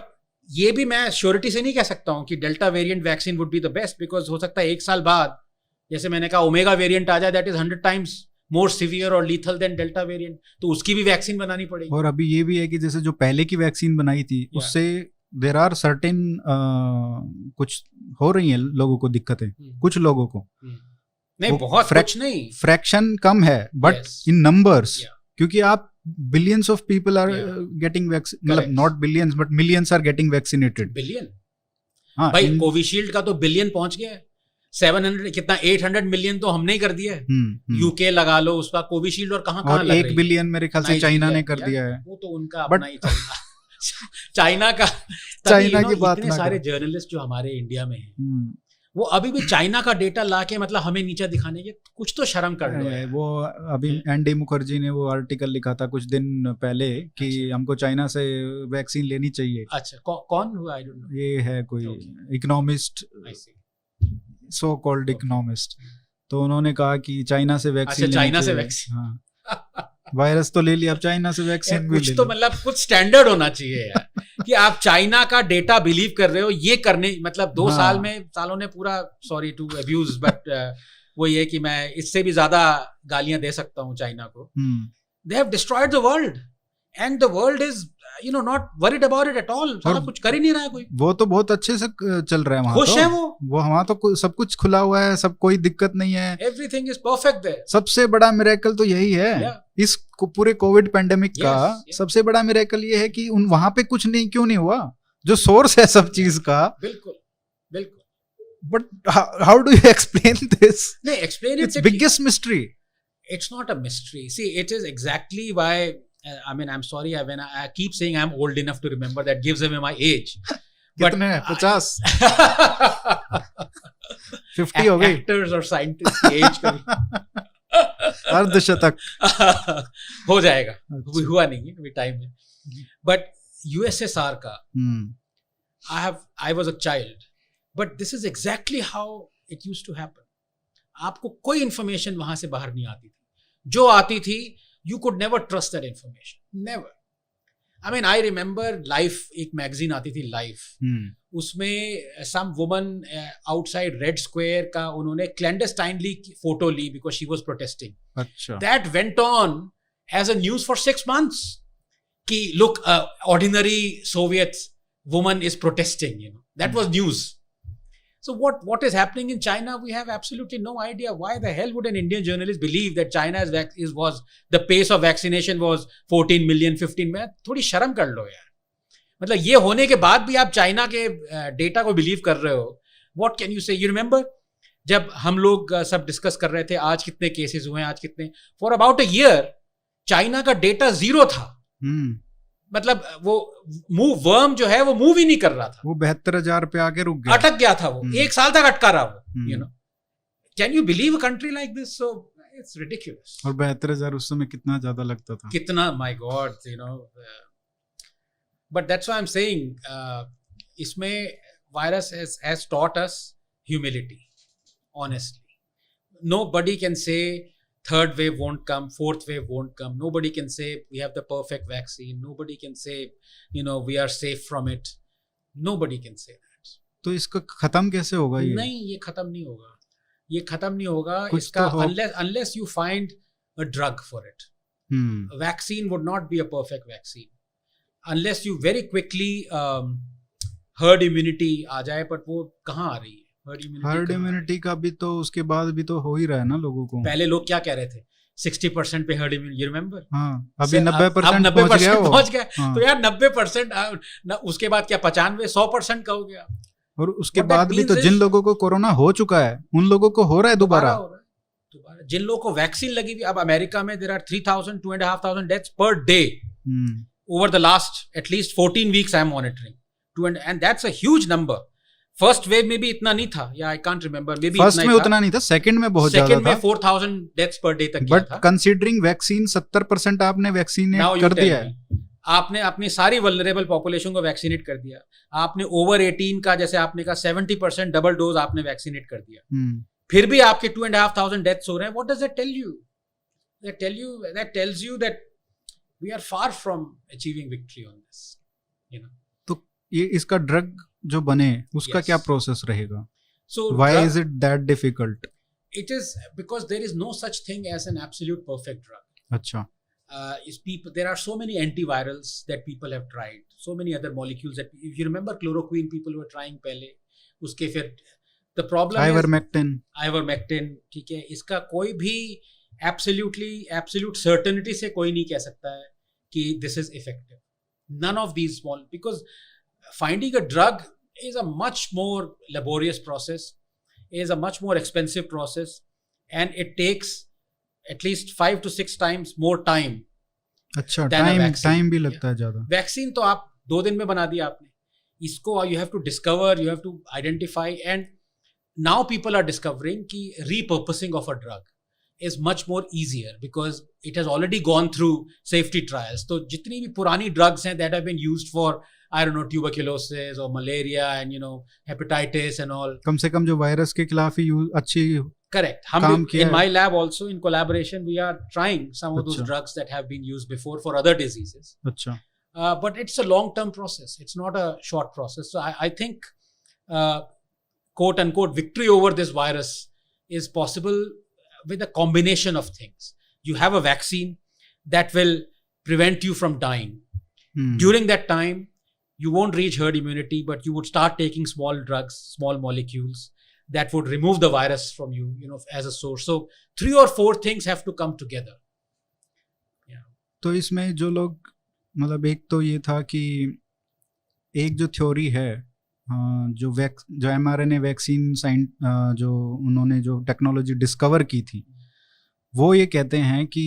ये भी मैं श्योरिटी से नहीं कह सकता हूँ कि delta variant vaccine would be the best, because हो सकता है 1 साल बाद, जैसे मैंने कहा, ओमेगा वेरिएंट आ जाए, that is 100 times more severe और लीथल देन डेल्टा वेरिएंट, तो उसकी भी वैक्सीन बनानी पड़ेगी. और अभी ये भी है कि जैसे जो पहले की वैक्सीन बनाई थी उससे देर आर सर्टेन कुछ हो रही हैं लोगों को दिक्कतें, कुछ लोगों को नहीं, बहुत कुछ नहीं, फ्रैक्शन कम है बट इन नंबर्स, क्योंकि आप billions of people are getting vaccine, मतलब not billions but millions are getting vaccinated. Billion, हाँ भाई, कोविशील्ड का तो बिलियन पहुंच गया है. 700 कितना 800 मिलियन तो हमने ही कर दिया है. यूके लगा लो उसका कोविशील्ड, और कहाँ और 1 बिलियन मेरे ख्याल से चाइना ने कर दिया है. वो तो उनका अपना ही चाइना का. चाइना की बात इतने सारे जर्नलिस्ट जो हमारे इंडिया में हैं, वो अभी भी चाइना का डेटा लाके मतलब हमें नीचा दिखाने के, कुछ तो शर्म कर लो. वो अभी एनडी मुखर्जी ने वो आर्टिकल लिखा था कुछ दिन पहले कि हमको चाइना से वैक्सीन लेनी चाहिए. अच्छा, कौन हुआ? आई डोंट नो. ये है कोई इकोनॉमिस्ट, सो कॉल्ड इकोनॉमिस्ट, तो उन्होंने कहा कि चाइना से वैक्सीन. अच्छा, चाइना से वैक्सीन. हाँ, वायरस तो ले लिया, अब चाइना से वैक्सीन भी कुछ तो मतलब कुछ स्टैंडर्ड होना चाहिए यार कि आप चाइना का डेटा बिलीव कर रहे हो. ये करने मतलब 2 सालों ने पूरा, सॉरी टू अब्यूज, बट वो ये कि मैं इससे भी ज्यादा गालियां दे सकता हूँ चाइना को. They have destroyed the world and the world is not worried about it at all. सारा कुछ कर ही नहीं रहा है कोई. वो तो बहुत अच्छे से चल रहा है वहाँ. खुश है वो वहाँ तो सब कुछ खुला हुआ है, सब कोई दिक्कत नहीं है. Everything is perfect there. सबसे बड़ा मिरेकल तो यही है इस पूरे कोविड पेंडेमिक का. सबसे बड़ा मिरेकल ये है कि वहां पे कुछ नहीं, क्यों नहीं हुआ, जो सोर्स है सब चीज का. बिल्कुल बिल्कुल. But how do you explain this? नहीं, explain it's biggest mystery. It's not a mystery. See, it is exactly why, I mean, I'm sorry when I keep saying I'm old enough to remember, that gives away my age. कितने? 50? 50 हो गई. Actors और scientists की age कभी अर्धशतक हो जाएगा. हुआ नहीं है अभी, टाइम है. But USSR का, I was a child, but this is exactly how it used to happen. आपको कोई इंफॉर्मेशन वहां से बाहर नहीं आती थी. जो आती थी, you could never trust that information. Never. I mean, I remember Life, एक मैगजीन आती थी Life. उसमें some woman outside Red Square का उन्होंने clandestinely फोटो ली because she was protesting. अच्छा. That went on as a news for 6 months. कि look, ordinary Soviet woman is protesting. That was news. So what is happening in China? We have absolutely no idea. Why the hell would an Indian journalist believe that China's was the pace of vaccination was 14 million, 15 million? थोड़ी शर्म कर लो यार. मतलब ये होने के बाद भी आप चाइना के डेटा को बिलीव कर रहे हो. What can you say? You remember जब हम लोग सब डिस्कस कर रहे थे आज कितने केसेस हुए हैं, आज कितने, for about a year China का डेटा 0 था. मतलब वो वर्म जो है वो मूव ही नहीं कर रहा था. वो 72,000 पे आके रुक गया, अटक गया था. वो 1 साल तक अटका रहा वो. Can you believe a country like this? So it's ridiculous. और 72,000 उस समय कितना ज्यादा लगता था, कितना, my god, but that's why I am saying इसमें virus has taught us humility. Honestly, nobody can say third wave won't come, fourth wave won't come. Nobody can say we have the perfect vaccine. Nobody can say, we are safe from it. Nobody can say that. तो इसका खत्म कैसे होगा ये? नहीं, ये खत्म नहीं होगा. ये खत्म नहीं होगा इसका unless you find a drug for it. A vaccine would not be a perfect vaccine. Unless you very quickly herd immunity आ जाए, but वो कहाँ आ रही है? हर्ड इम्यूनिटी का भी तो उसके बाद भी तो हो ही रहा है ना लोगों को. पहले लोग क्या कह रहे थे? 60% पे हर्ड इम्यूनिटी. You remember? हाँ, अभी 90% पहुंच गया. हाँ. तो यार 90%, उसके बाद क्या 95, 100% का हो गया. और उसके बाद भी तो जिन लोगों को कोरोना हो चुका है उन लोगों को हो रहा है दोबारा. जिन लोगों को वैक्सीन लगी हुई, अब अमेरिका में देयर आर 3,000 2,500 डेथ्स पर day over the last at least 14 weeks I am monitoring, and that's a huge number. First wave में भी इतना नहीं था, या I can't remember, maybe first में उतना नहीं था, सेकंड में बहुत ज्यादा था. सेकंड में 4,000 डेथ्स पर डे तक. बट कंसीडरिंग वैक्सीन 70% आपने वैक्सीनेट कर दिया है, आपने अपनी सारी वल्नरेबल पॉपुलेशन को वैक्सीनेट कर दिया, आपने ओवर 18 का जैसे आपने कहा 70% डबल डोज आपने वैक्सीनेट कर दिया, फिर भी आपके 2,500 डेथ्स हो रहे हैं. What does that tell you? That tells you that we are far from achieving victory on this, you know. तो ये इसका ड्रग जो बने उसका Yes. क्या प्रोसेस रहेगा? So Why drug- is it that difficult? It is because there is no such thing as an absolute perfect drug. अच्छा. There are so many antivirals that people have tried, so many other molecules that, if you remember chloroquine, people were trying पहले, उसके फिर the problem ivermectin, ठीक है, इसका कोई भी absolute certainty से कोई नहीं कह सकता है कि this is effective. None of these small, because finding a drug is a much more laborious process, is a much more expensive process, and it takes at least 5 to 6 times more time. अच्छा, than a vaccine. टाइम भी लगता है ज्यादा. वैक्सीन तो आप 2 दिन में बना दिया आपने, इसको you have to discover, you have to identify, and now people are discovering कि repurposing of a drug is much more easier because it has already gone through safety trials. तो जितनी भी पुरानी drugs हैं that have been used for, I don't know, tuberculosis or malaria and, you know, hepatitis and all. कम से कम जो वायरस के खिलाफ ही अच्छी. Correct. काम किया in है. my lab also, in collaboration, we are trying some of those अच्छा. drugs that have been used before for other diseases. अच्छा. But it's a long-term process. It's not a short process. So I think, quote unquote, victory over this virus is possible with a combination of things. You have a vaccine that will prevent you from dying. During that time, you won't reach herd immunity, but you would start taking small drugs, small molecules that would remove the virus from you, you know, as a source. So 3 or 4 things have to come together. Yeah. तो इसमें जो लोग, मतलब एक तो ये था कि एक जो थ्योरी है, जो mRNA वैक्सीन जो उन्होंने जो टेक्नोलॉजी डिस्कवर की थी, वो ये कहते हैं कि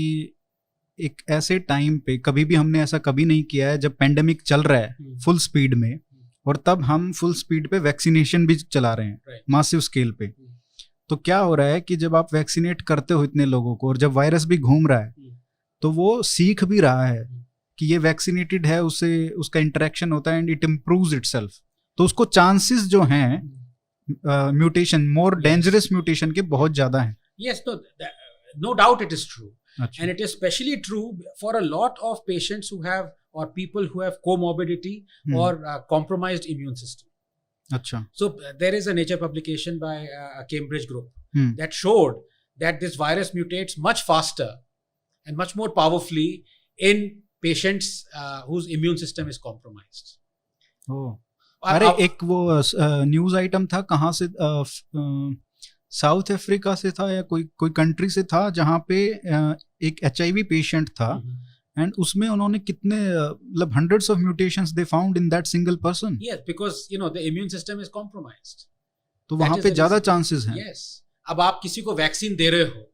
एक ऐसे टाइम पे, कभी भी हमने ऐसा कभी नहीं किया है जब पेंडेमिक चल रहा है फुल स्पीड में, और तब हम फुल स्पीड पे वैक्सीनेशन भी चला रहे हैं मासिव स्केल पे. तो क्या हो रहा है कि जब आप वैक्सीनेट करते हो इतने लोगों को, और जब वायरस भी घूम रहा है, तो वो सीख भी रहा है कि ये वैक्सीनेटेड है, उससे उसका इंटरेक्शन होता है एंड इट इम्प्रूव्स इटसेल्फ. तो उसको चांसेस जो हैं म्यूटेशन, मोर डेंजरस म्यूटेशन के बहुत ज्यादा हैं. Yes, no doubt it is true. अच्छा. And it is especially true for a lot of patients who have, or people who have comorbidity or compromised immune system. अच्छा. So there is a Nature publication by a Cambridge group that showed that this virus mutates much faster and much more powerfully in patients whose immune system is compromised. Oh. अरे एक वो न्यूज आइटम था, कहाँ से, साउथ अफ्रीका से था या कोई कंट्री से था, जहाँ पे एक HIV पेशेंट था, एंड उसमें उन्होंने कितने, मतलब hundreds of mutations they found in that single person. Yes, because you know the immune system is compromised. तो वहाँ पे ज्यादा चांसेस हैं. Yes. अब आप किसी को वैक्सीन दे रहे हो,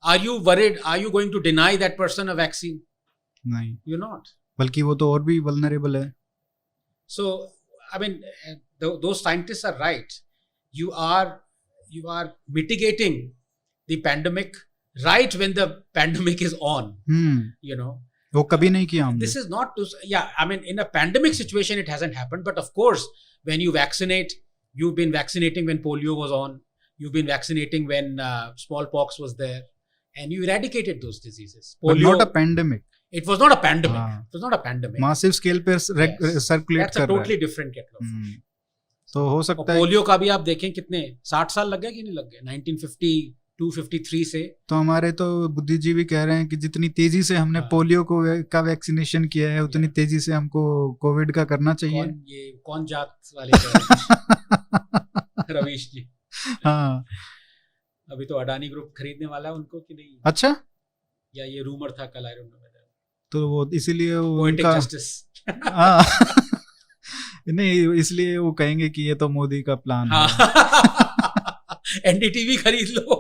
are you worried? Are you going to deny that person a vaccine? नहीं. You're not. बल्कि वो तो और भी vulnerable है. So I mean, those scientists are right. You are mitigating the pandemic right when the pandemic is on. You know, वो कभी नहीं किया हमने. This is not to, yeah, I mean, in a pandemic situation it hasn't happened, but of course when you vaccinate, you've been vaccinating when polio was on, you've been vaccinating when smallpox was there, and you eradicated those diseases. Polio, but not a pandemic. It was not a pandemic. It was not a pandemic. Massive scale पे circulate That's a totally different kettle of fish. तो हो सकता है. पोलियो का भी आप देखें कितने 60 साल लग गए कि नहीं लग गए, 1952-53 से. तो हमारे तो बुद्धिजीवी कह रहे हैं कि जितनी तेजी से हमने पोलियो का वैक्सीनेशन किया है, उतनी तेजी से हमको कोविड का करना चाहिए. कौन जात वाले रवीश जी. हाँ. अभी तो अडानी ग्रुप खरीदने वाला है उनको कि नहीं. अच्छा. या ये रूमर था कल, आई डोंट नो. तो वो इसीलिए उनका नहीं, इसलिए वो कहेंगे कि ये तो मोदी का प्लान है. एनडीटीवी खरीद लो.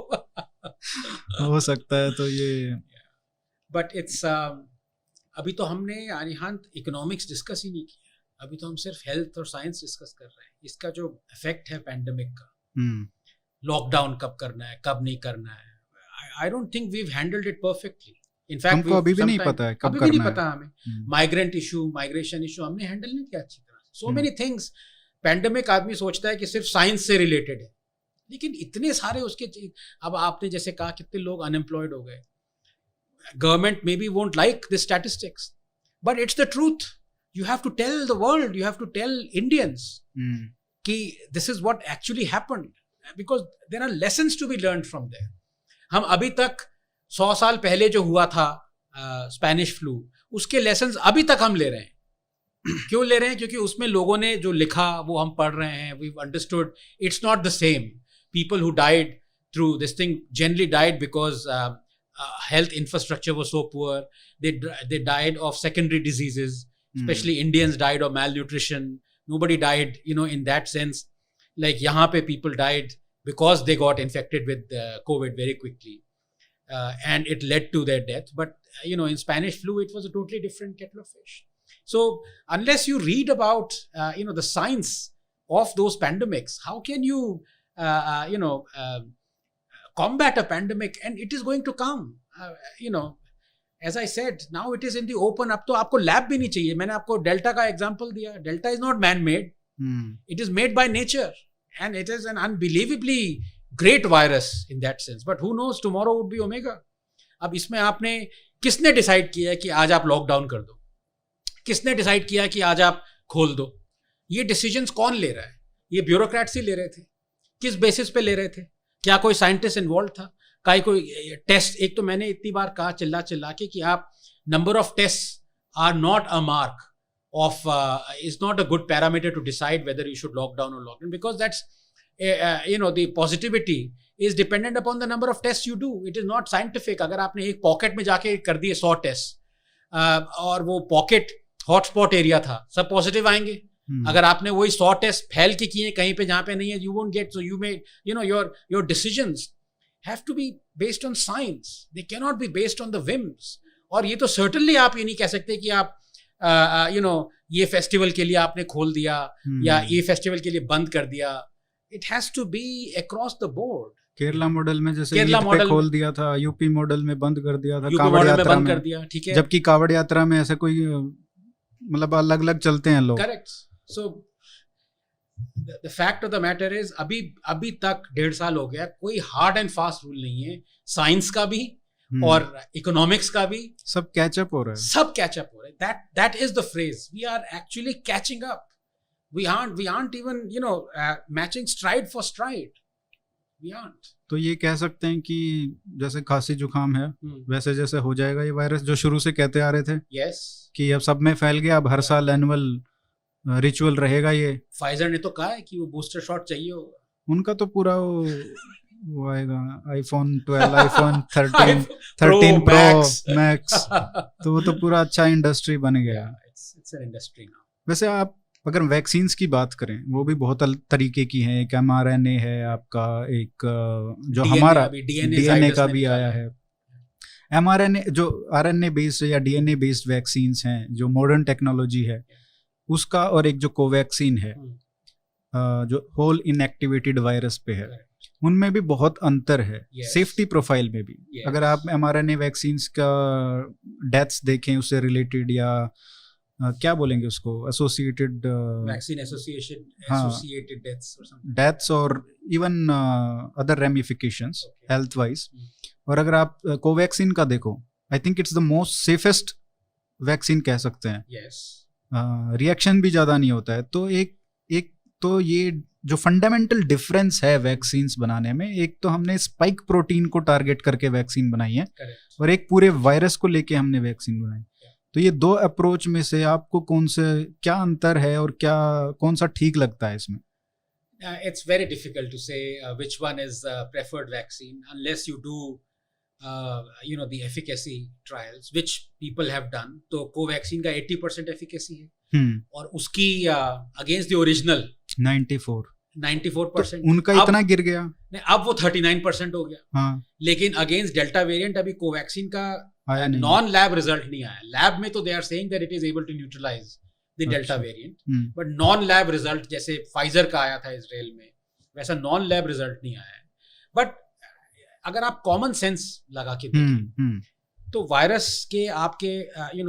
हो सकता है. तो ये बट इट्स अभी तो हमने अरिहंत इकोनॉमिक्स डिस्कस ही नहीं किया. अभी तो हम सिर्फ हेल्थ और साइंस डिस्कस कर रहे हैं. इसका जो इफेक्ट है पैंडेमिक का, लॉकडाउन कब करना है, कब नहीं करना है, I don't think we have handled it perfectly. In fact हमको अभी भी नहीं पता है कब अभी भी नहीं करना है। पता हमें। माइग्रेंट इशू, माइग्रेशन इशू हमने हैंडल नहीं किया अच्छी तरह। So many things. पैंडेमिक आदमी सोचता है कि सिर्फ साइंस से रिलेटेड है, लेकिन इतने सारे उसके, अब आपने जैसे कहा कितने लोग अनएम्प्लॉयड हो गए। Government may be won't like this statistics, but it's the truth. You have to tell the world, you have to tell Indians कि this is what actually happened, because there are lessons to be learn from there. हम अभी तक 100 साल पहले जो हुआ था स्पेनिश फ्लू, उसके लेसन्स अभी तक हम ले रहे हैं। क्यों ले रहे हैं? क्योंकि उसमें लोगों ने जो लिखा वो हम पढ़ रहे हैं, we understood it's not the same. People who died through this thing generally died because health infrastructure was so poor. They died of secondary diseases, especially Indians died of malnutrition. Nobody died, in that sense. Like yahan pe people died because they got infected with COVID very quickly. And it led to their death. But, in Spanish flu, it was a totally different kettle of fish. So unless you read about, the science of those pandemics, how can you, combat a pandemic? And it is going to come. As I said, now it is in the open. अब तो आपको लैब भी नहीं चाहिए। मैंने आपको डेल्टा का एग्जांपल दिया। Delta is not man made, it is made by nature, and it is an unbelievably great virus in that sense. But who knows, tomorrow would be Omega. अब इसमें आपने किसने डिसाइड किया कि आज आप लॉकडाउन कर दो? किसने डिसाइड किया कि आज आप खोल दो? ये डिसीजंस कौन ले रहा है? ये ब्यूरोक्रेट्स ही ले रहे थे। किस बेसिस पे ले रहे थे? क्या कोई साइंटिस्ट इन्वॉल्व था? कोई टेस्ट? एक तो मैंने इतनी बार कहा चिल्ला के कि आप number of test are not a mark of is not a good parameter to decide whether you should lock down or lock down, because that's the positivity is dependent upon the number of tests you do. It is not scientific. अगर आपने एक पॉकेट में जाके कर दिए 100 टेस्ट और वो पॉकेट हॉटस्पॉट एरिया था, सब पॉजिटिव आएंगे। अगर आपने वही 100 टेस्ट फैल के किए कहीं पे जहां पे नहीं है, you won't get. So you may, your decisions have to be based on science. They cannot be based on the whims. और ये तो certainly आप ये नहीं कह सकते कि आप ये फेस्टिवल के लिए आपने खोल दिया या ये फेस्टिवल के लिए बंद कर दिया। It has to be across the board. Kerala model में जैसे ईद पे खोल दिया था, यूपी मॉडल में बंद कर दिया था, कावड़ यात्रा में कर दिया, ठीक है। जबकि कावड़ यात्रा में ऐसे कोई मतलब अलग अलग चलते हैं लोग। Correct. So the fact of the matter is अभी तक 1.5 साल हो गया, कोई हार्ड एंड फास्ट रूल नहीं है। साइंस का भी और इकोनॉमिक्स का भी सब कैचअप हो रहा है, सब कैचअप हो रहा है। That is the phrase, we are actually catching up. We aren't even matching stride for stride, we aren't। तो ये कह सकते हैं कि जैसे खांसी जुकाम है वैसे जैसे हो जाएगा ये वायरस, जो शुरू से कहते आ रहे थे कि अब सब में फैल गया, अब हर साल एनुअल रिचुअल रहेगा ये। फाइजर ने तो कहा है कि वो बूस्टर शॉट चाहिए होगा। उनका तो पूरा वो आएगा iPhone 12, iPhone 13 Pro Max, तो वो तो पूरा अच्छा इंडस्ट्री बन गया। It's an industry now. वैसे आप अगर वैक्सीन्स की बात करें, वो भी बहुत तरीके की हैं। एक mRNA है आपका, एक जो DNA हमारा DNA का भी आया है। mRNA जो RNA बेस्ड या DNA बेस्ड वैक्सीन्स हैं, जो मॉडर्न टेक्नोलॉजी है उसका, और एक जो कोवैक्सीन है जो होल इनएक्टिवेटेड वायरस पे है, उनमें भी बहुत अंतर है। सेफ्टी प्रोफाइल में भी अगर आप mRNA वैक्सीन्स का डेथ्स देखें उससे रिलेटेड, या क्या बोलेंगे उसको, एसोसिएटेड वैक्सीन एसोसिएटेड डेथ्स और even other ramifications health wise. और अगर आप कोवैक्सीन का देखो, I think it's the most safest vaccine कह सकते हैं। रिएक्शन भी ज़्यादा नहीं होता है। तो एक तो ये जो फंडामेंटल डिफरेंस है वैक्सीन्स बनाने में, एक तो हमने स्पाइक प्रोटीन को टारगेट करके वैक्सीन बनाई है, और एक पूरे वायरस को लेके हमने वैक्सीन बनाई। तो ये दो अप्रोच में से आपको क्या अंतर है और कौन सा ठीक लगता है इसमें? It's very difficult to say which one is preferred vaccine unless you do the efficacy trials which people have done. तो कोवैक्सीन का 80% efficacy है और उसकी against the original 94%। उनका इतना गिर गया नहीं, अब वो 39% हो गया। हाँ। लेकिन अगेंस्ट डेल्टा वेरिएंट अभी कोवैक्सीन का नॉन लैब रिजल्ट नहीं आया। लैब में तो they are saying that it is able to neutralize the delta variant, but non lab result जैसे फाइजर का आया था इजराइल में, वैसा नॉन लैब रिजल्ट नहीं आया है। बट अगर आप कॉमन सेंस लगा के देखें, तो वायरस के आपके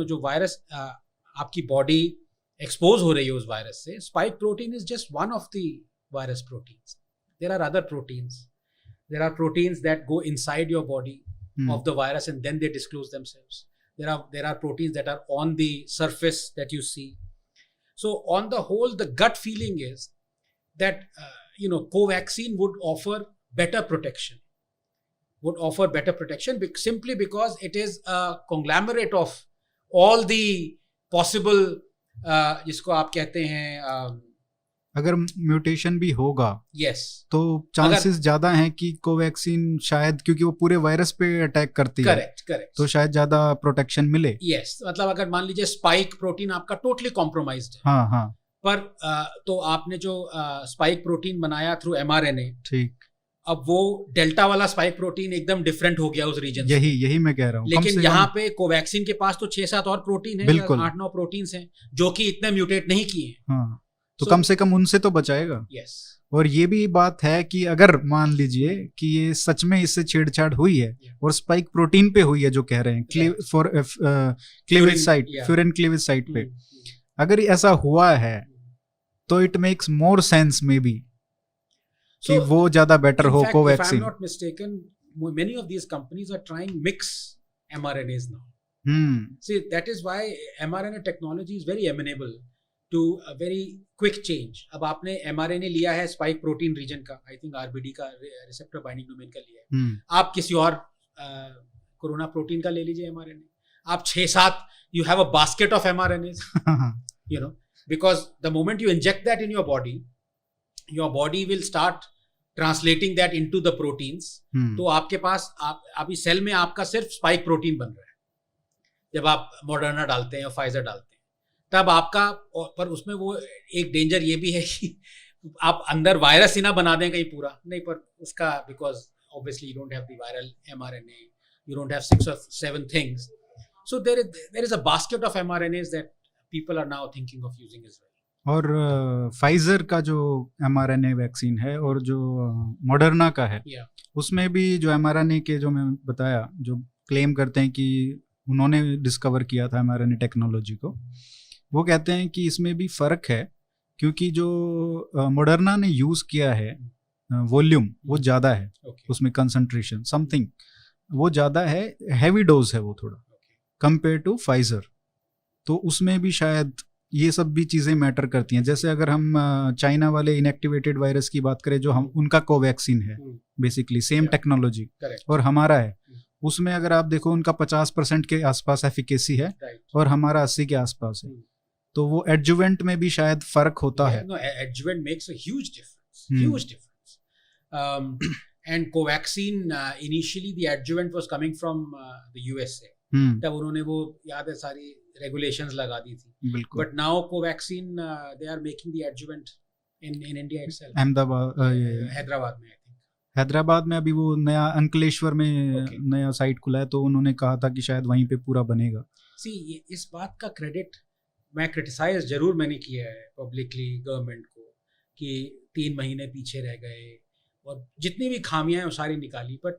जो वायरस आपकी बॉडी एक्सपोज हो रही है उस वायरस से, spike protein is just one of the virus proteins. There are other proteins. There are proteins that go inside your body of the virus and then they disclose themselves. There are proteins that are on the surface that you see. So on the whole, the gut feeling is that Covaxin would offer better protection. Simply because it is a conglomerate of all the possible जिसको आप कहते हैं अगर म्यूटेशन भी होगा yes तो चांसेस ज्यादा हैं कि कोवैक्सीन शायद, क्योंकि वो पूरे वायरस पे अटैक करती है, करेक्ट तो शायद ज्यादा प्रोटेक्शन मिले. yes मतलब अगर मान लीजिए स्पाइक प्रोटीन आपका टोटली कॉम्प्रोमाइज्ड है, हाँ पर तो आपने जो स्पाइक प्रोटीन बनाया थ्रू mRNA, ठीक, अब वो डेल्टा वाला स्पाइक प्रोटीन एकदम डिफरेंट हो गया उस रीजन से. यही मैं कह रहा हूँ. लेकिन यहाँ पे कोवैक्सीन के पास तो 6-7 और प्रोटीन है, 8-9 प्रोटीन हैं जो कि इतने म्यूटेट नहीं किए. हाँ, तो कम से कम उनसे तो बचाएगा. yes. और ये भी बात है कि अगर मान लीजिए कि ये सच में इससे छेड़छाड़ हुई है और स्पाइक प्रोटीन पे हुई है जो कह रहे हैं, cleavage site, furin cleavage site पे, अगर ऐसा हुआ है तो it makes more sense may be कि वो ज्यादा बेटर हो Covaxin. if I'm not mistaken, many of these companies are trying mix mRNAs now. See, that is why mRNA technology is very amenable to a very quick change. अब आपने mRNA लिया है स्पाइक प्रोटीन रीजन का, आई थिंक RBD का, रिसेप्टर बाइंडिंग डोमेन का लिया है. आप किसी और कोरोना प्रोटीन का ले लीजिए mRNA, आप 6-7, you have a basket of mRNAs. Because the moment you inject that in your body will start translating that into the proteins. तो आपके पास अभी सेल में आपका सिर्फ स्पाइक प्रोटीन बन रहा है. जब आप मॉडर्ना डालते हैं या फाइजर डालते हैं तब आपका, पर उसमें वो एक डेंजर ये भी है कि आप अंदर वायरस ही ना बना दें कहीं पूरा नहीं, पर उसका because obviously you don't have the viral mRNA, you don't have 6 or 7 things, so there is a basket of mRNAs that people are now thinking of using as well. और फाइजर का जो mRNA वैक्सीन है और जो मॉडर्ना का है, उसमें भी जो mRNA के जो मैं बताया, जो क्लेम करते हैं कि उन्होंने डिस्कवर किया था mRNA टेक्नोलॉजी को, वो कहते हैं कि इसमें भी फ़र्क है, क्योंकि जो मॉडर्ना ने यूज़ किया है वॉल्यूम वो ज़्यादा है, उसमें कंसंट्रेशन समथिंग वो ज़्यादा है, हैवी डोज है वो थोड़ा कंपेयर टू फाइजर. तो उसमें भी शायद ये सब भी चीज़ें मैटर करती हैं. जैसे अगर हम चाइना वाले इनएक्टिवेटेड वायरस की बात करें, जो हम उनका कोवैक्सीन है बेसिकली सेम टेक्नोलॉजी और हमारा है, उसमें अगर आप देखो उनका 50% के आसपास एफिकेसी है और हमारा 80 के आसपास है. तो वो एडजुवेंट में भी शायद फर्क होता है. No, adjuvant makes a huge difference. And Covaxin, initially the adjuvant was coming from the USA. तब उन्होंने वो याद है सारी regulations लगा दी थी. But now Covaxin, they are making the adjuvant in India itself. Hyderabad में, हैदराबाद में अभी वो नया अंकलेश्वर में नया साइट खुला है, तो उन्होंने कहा था कि शायद वहीं पे पूरा बनेगा. इस बात का क्रेडिट मैं क्रिटिसाइज जरूर मैंने किया है पब्लिकली गवर्नमेंट को कि 3 महीने पीछे रह गए और जितनी भी खामियां हैं वो सारी निकाली. बट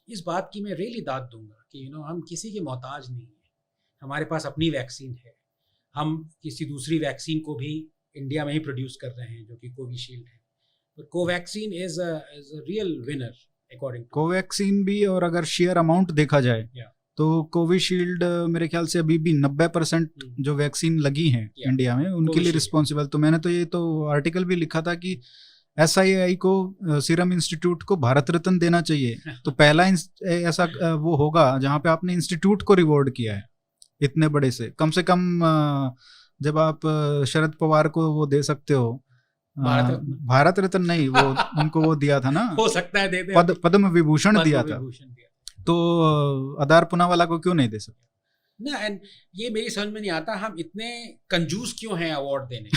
इस बात की मैं रियली दाद दूंगा कि हम किसी के मोहताज नहीं हैं. हमारे पास अपनी वैक्सीन है. हम किसी दूसरी वैक्सीन को भी इंडिया में ही प्रोड्यूस कर रहे हैं जो कि कोविशील्ड है. तो Covaxin is a real winner according. Covaxin भी, और अगर शेयर अमाउंट देखा जाए तो कोविशील्ड मेरे ख्याल से अभी भी 90% जो वैक्सीन लगी हैं इंडिया में उनके लिए रिस्पॉन्सिबल. तो मैंने तो ये तो आर्टिकल भी लिखा था कि SII को, सीरम इंस्टीट्यूट को भारत रत्न देना चाहिए. तो पहला ऐसा वो होगा जहाँ पे आपने इंस्टीट्यूट को रिवॉर्ड किया है इतने बड़े से. कम जब आप शरद पवार को वो दे सकते हो, भारत रत्न नहीं, वो उनको वो दिया था ना, हो सकता है दे दे, पद्म विभूषण दिया था, तो अदार पूनावाला को क्यों नहीं दे सकते ना. एंड ये मेरी समझ में नहीं आता, हम इतने कंजूस क्यों हैं अवार्ड देने.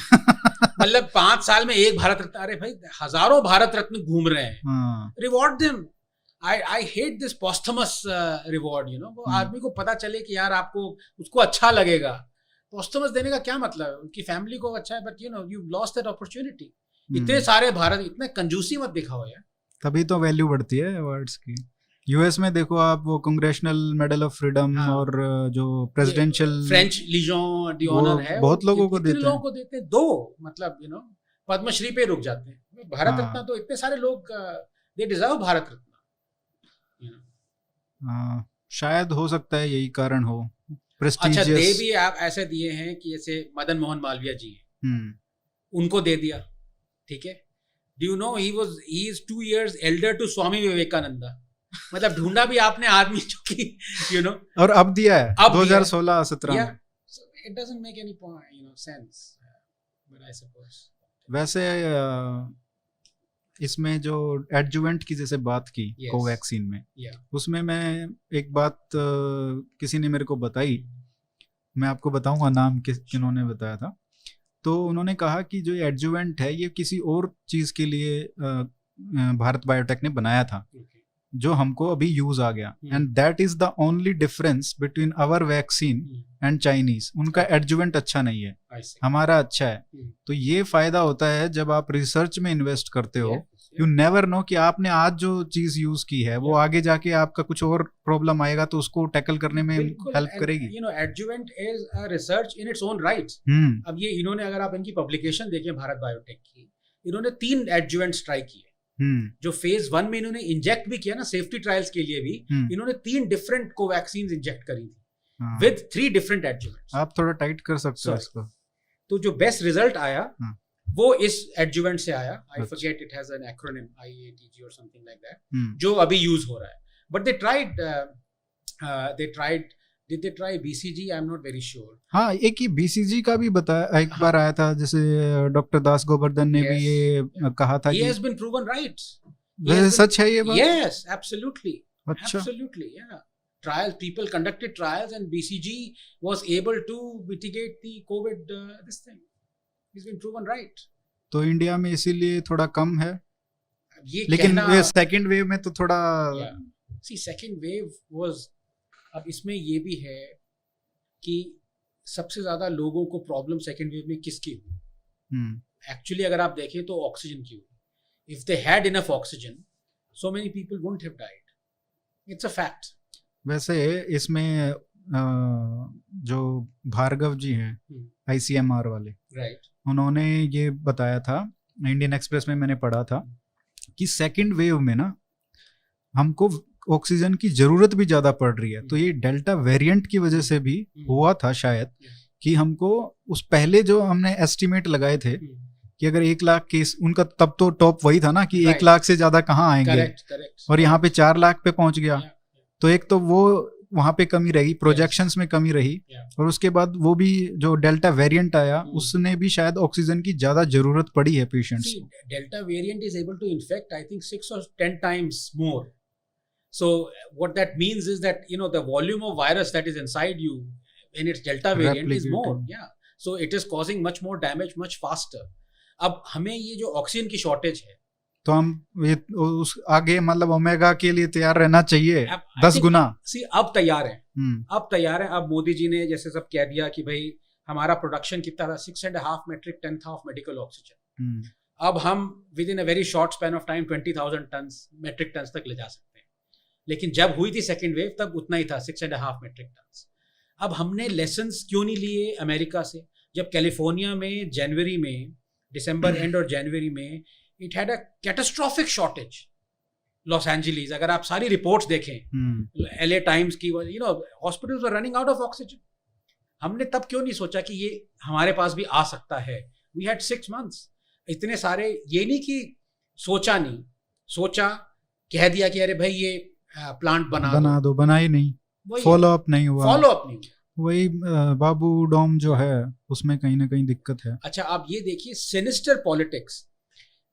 मतलब 5 साल में एक भारत रत्न, अरे भाई हजारों भारत रत्न घूम रहे हैं, reward them. I hate this posthumous reward. वो आदमी को पता चले कि यार आपको उसको अच्छा लगेगा. पोस्थमस देने का क्या मतलब है, उनकी फैमिली को अच्छा है, but you lost that opportunity. इतने सारे भारत, इतने कंजूसी मत दिखाओ यार, तभी तो वैल्यू बढ़ती है अवार्ड्स की. यूएस में देखो आप, वो कांग्रेशनल मेडल ऑफ फ्रीडम हाँ। और जो प्रेसिडेंशियल फ्रेंच लीजन डी वो ऑनर है, बहुत वो लोगों को कितने देते लोगों हैं। को देते हैं? 2, मतलब पद्मश्री पे रुक जाते हैं। भारत रत्न हाँ। तो इतने सारे लोग, दे डिजर्व भारत रत्न। शायद हो सकता है यही कारण हो, अच्छा, प्रेस्टिजियस। दे भी आप ऐसे दिए हैं कि जैसे मदन मोहन मालवीय जी हैं, उनको दे दिया, ठीक है। Do you know he is 2 years elder to स्वामी विवेकानंदा। मतलब ढूंढा भी आपने आदमी जो कि और अब दिया है, अब दिया है। 2016-17 Yeah. में। So it doesn't make any point, sense. But I suppose. वैसे इसमें जो एडजुवेंट की जैसे बात की Yes. कोवैक्सीन में, Yeah. उसमें मैं एक बात किसी ने मेरे को बताई, मैं आपको बताऊंगा नाम किन्होंने बताया था। तो उन्होंने कहा कि जो एडजुवेंट है ये किसी और चीज़ के लिए भारत बायोटेक ने बनाया था, Okay. जो हमको अभी यूज आ गया, and that is the only difference between our vaccine and Chinese. उनका एडजुवेंट अच्छा नहीं है, I see. हमारा अच्छा है। Hmm. तो ये फायदा होता है जब आप रिसर्च में इन्वेस्ट करते हो। Yeah. यू नेवर नो कि आपने आज जो चीज यूज की है वो Yeah. आगे जाके आपका कुछ और प्रॉब्लम आएगा तो उसको टैकल करने में बिल्कुल, हेल्प and, करेगी। adjuvant is a research in its own rights. अब ये इन्होंने, अगर आप इनकी पब्लिकेशन देखें भारत बायोटेक की, इन्होंने 3 एडजुवेंट्स ट्राई किए। जो फेज 1 में इन्होंने इंजेक्ट भी किया ना, सेफ्टी ट्रायल्स के लिए भी इन्होंने 3 डिफरेंट कोवैक्सीन इंजेक्ट करी थी विद 3 डिफरेंट एडजुवेंट्स। आप थोड़ा टाइट कर सकते हो इसको। तो जो बेस्ट रिजल्ट आया वो इस एडजुवेंट से आया। I forget, it has an acronym, IATG और समथिंग लाइक दैट, जो अभी यूज हो रहा है। But they tried Did they try BCG? I'm not very sure. हाँ, एक ही BCG का भी बताया, एक बार आया था, जैसे डॉक्टर दास गोवर्धन ने भी ये कहा था He कि has been proven right. वैसे सच है ये बात? Yes, absolutely. अच्छा। Absolutely, yeah. People conducted trials and BCG was able to mitigate the COVID this thing. He's been proven right. तो इंडिया में इसीलिए थोड़ा कम है, ये लेकिन सेकंड वेव में तो थोड़ा See, second wave was, अब इसमें ये भी है कि सबसे ज्यादा लोगों को प्रॉब्लम सेकेंड वेव में किसकी हुई? एक्चुअली अगर आप देखें तो ऑक्सीजन की हुई। If they had enough oxygen, so many people wouldn't have died. It's a fact. वैसे इसमें जो भार्गव जी हैं ICMR वाले, राइट, उन्होंने ये बताया था, इंडियन एक्सप्रेस में मैंने पढ़ा था कि सेकेंड वेव में ना हमको ऑक्सीजन की जरूरत भी ज्यादा पड़ रही है। तो ये डेल्टा वेरिएंट की वजह से भी हुआ था शायद, कि हमको उस पहले जो हमने एस्टिमेट लगाए थे कि अगर 1 लाख केस, उनका तब तो टॉप वही था ना कि 1 लाख से ज्यादा कहाँ आएंगे, और यहाँ पे 4 लाख पे पहुंच गया। तो एक तो वो वहां पे कमी रही, प्रोजेक्शंस में कमी रही, और उसके बाद वो भी जो डेल्टा वेरिएंट आया उसने भी शायद ऑक्सीजन की ज्यादा जरूरत पड़ी है पेशेंट्स को। Delta variant is able to infect I think 6 or 10 times more. So what that means is that the volume of virus that is inside you in its delta variant is more. Yeah. So it is causing much more damage much faster. अब हमें ये जो ऑक्सीजन की शॉर्टेज है, तो हम उस आगे मतलब ओमेगा के लिए तैयार रहना चाहिए 10 गुना। अब तैयार है। अब मोदी जी ने जैसे सब कह दिया कि भाई हमारा प्रोडक्शन कितना था, 6.5 metric ton था ऑफ मेडिकल ऑक्सीजन। अब हम within a very short span of time 20,000 metric ton तक ले जा सकते हैं। लेकिन जब हुई थी सेकेंड वेव तब उतना ही था, 6.5 metric tons। अब हमने लेसन्स क्यों नहीं लिए अमेरिका से? जब कैलिफोर्निया में जनवरी में, दिसंबर एंड और जनवरी में it had a catastrophic shortage. Los Angeles, अगर आप सारी रिपोर्ट्स देखें LA टाइम्स की, hospitals were running out of oxygen. हमने तब क्यों नहीं सोचा कि ये हमारे पास भी आ सकता है? We had 6 months। इतने सारे, ये नहीं कि सोचा कह दिया कि अरे भाई ये प्लांट बना दो, बना ही नहीं, फॉलो अप नहीं हुआ। वही बाबू डोम जो है उसमें कहीं ना कहीं दिक्कत है। अच्छा, आप ये देखिए सिनिस्टर पॉलिटिक्स।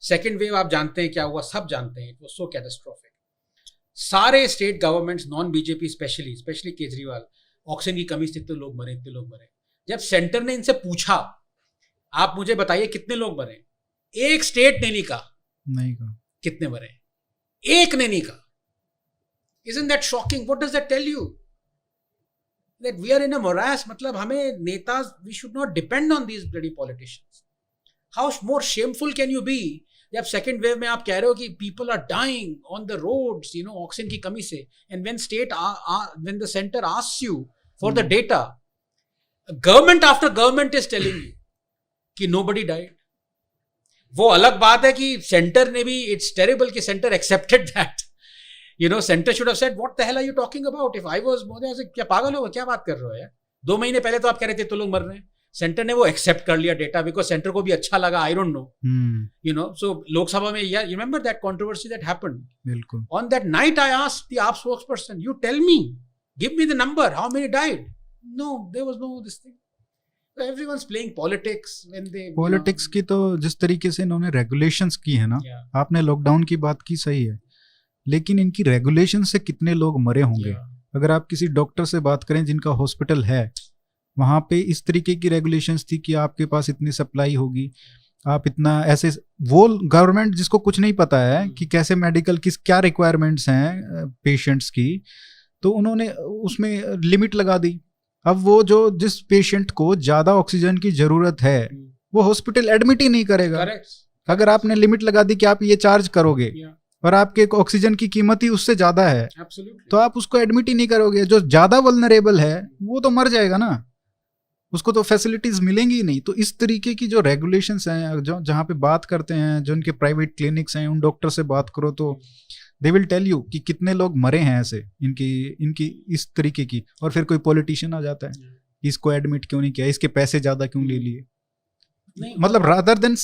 सेकेंड वेव आप जानते हैं क्या हुआ, सब जानते हैं, इट वाज सो कैटास्ट्रोफिक। सारे state governments, non BJP specially Kejriwal, oxygen की कमी से इतने लोग मरे। जब सेंटर ने इनसे पूछा आप मुझे बताइए कितने लोग मरे, एक स्टेट ने नहीं कहा कितने मरे, एक ने नहीं कहा। Isn't that shocking? What does that tell you? That we are in a morass. मतलब हमें नेताज, we should not depend on these bloody politicians. How more shameful can you be जब सेकेंड वेव में आप कह रहे हो कि people are dying on the roads, you know, oxygen की कमी से, and when the centre asks you for the data, government after government is telling you कि नोबडी डाइड. वो अलग बात है कि सेंटर ने भी, इट्स टेरिबल कि centre accepted that. You know, centre should have said what the hell are you talking about. If I was Modi, ऐसे क्या पागल हो, क्या बात कर रहे हो यार. 2 महीने पहले तो आप कह रहे थे तो लोग मर रहे हैं. सेंटर ने वो एक्सेप्ट कर लिया डेटा, बिकॉज सेंटर को भी अच्छा लगा. I don't know, you know. So Lok Sabha में, यार, you remember that controversy that happened. बिल्कुल. On that night I asked the AAP spokesperson, you tell me, give me the number, how many died. No, there was no this thing. Everyone's playing politics when they, politics की तो जिस तरीके से इन्होंने रेगुलेशंस की है ना, आपने लॉकडाउन की बात की, सही है, लेकिन इनकी रेगुलेशन से कितने लोग मरे होंगे. अगर आप किसी डॉक्टर से बात करें जिनका हॉस्पिटल है, वहां पे इस तरीके की रेगुलेशंस थी कि आपके पास इतनी सप्लाई होगी, आप इतना ऐसे, वो गवर्नमेंट जिसको कुछ नहीं पता है कि कैसे मेडिकल की क्या रिक्वायरमेंट्स हैं पेशेंट्स की, तो उन्होंने उसमें लिमिट लगा दी. अब वो जो जिस पेशेंट को ज्यादा ऑक्सीजन की जरूरत है वो हॉस्पिटल एडमिट ही नहीं करेगा. अगर आपने लिमिट लगा दी कि आप ये चार्ज करोगे और आपके ऑक्सीजन की कीमत ही उससे ज्यादा है, तो आप उसको एडमिट ही नहीं करोगे. जो ज्यादा वल्नरेबल है वो तो मर जाएगा ना, उसको तो फैसिलिटीज मिलेंगी ही नहीं. तो इस तरीके की जो रेगुलेशंस हैं, जो जहाँ पे बात करते हैं, जो उनके प्राइवेट क्लिनिक्स हैं, उन डॉक्टर से बात करो तो दे विल टेल यू कि कितने लोग मरे हैं ऐसे इनकी इस तरीके की. और फिर कोई पॉलिटिशियन आ जाता है, इसको एडमिट क्यों नहीं किया, इसके पैसे ज्यादा क्यों ले लिए. मतलब रादर देन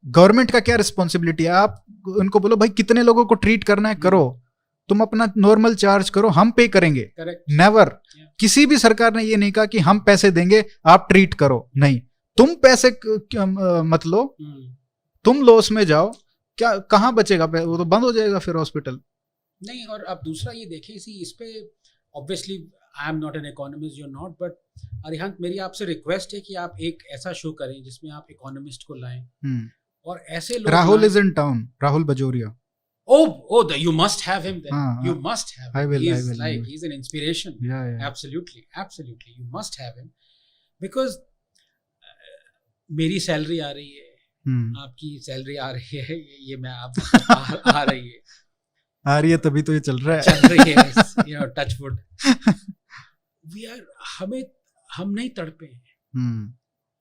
गवर्नमेंट का क्या रिस्पॉन्सिबिलिटी है. आप उनको बोलो भाई कितने लोगों को ट्रीट करना है करो, तुम अपना नॉर्मल चार्ज करो, हम पे करेंगे. नेवर, किसी भी सरकार ने ये नहीं कहा कि हम पैसे देंगे आप ट्रीट करो. नहीं, तुम पैसे मत लो, तुम लॉस में जाओ, क्या कहाँ बचेगा, वो तो बंद हो जाएगा फिर हॉस्पिटल. नहीं, और अब दूसरा ये देखिए, इस पे obviously I am not an economist, you not, but Arihant, मेरी आपसे रिक्वेस्ट है कि आप एक ऐसा शो करें जिसमें आप इकोनॉमिस्ट को लाएं और ऐसे लोग. Rahul is in town, Rahul Bajoria. Oh, you must have him then. You must have him. I will. He's an inspiration. Yeah. Absolutely. You must have him because मेरी सैलरी आ रही है, आपकी सैलरी आ रही है, ये मैं आप आ रही है तभी तो ये चल रही है. You know, touch wood. हम नहीं तड़पे हैं.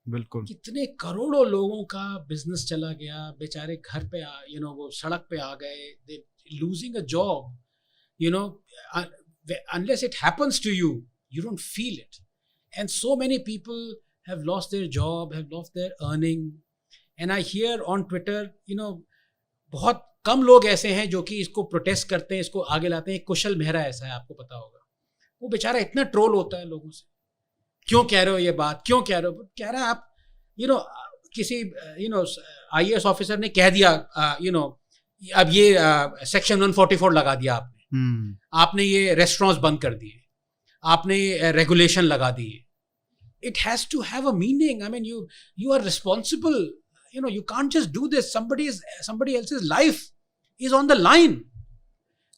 बिल्कुल. कितने करोड़ों लोगों का बिजनेस चला गया, बेचारे घर पे वो सड़क पे आ गए, they losing a job, unless it happens to you, you don't feel it. And so many people have lost their job, have lost their earning. And I hear on Twitter, बहुत कम लोग ऐसे हैं जो कि इसको प्रोटेस्ट करते हैं, इसको आगे लाते हैं. कुशल मेहरा ऐसा है, आपको पता होगा, वो बेचारा इतना ट्रोल होता है लोगों से, क्यों कह रहे हो ये बात, क्यों कह रहे हो. कह रहा है आप किसी IAS ऑफिसर ने कह दिया, अब ये सेक्शन 144 लगा दिया आपने ये रेस्टोरेंट्स बंद कर दिए, आपने रेगुलेशन लगा दिए. It has to have a meaning. I mean you are responsible. You can't just do this. Somebody else's life is on the line.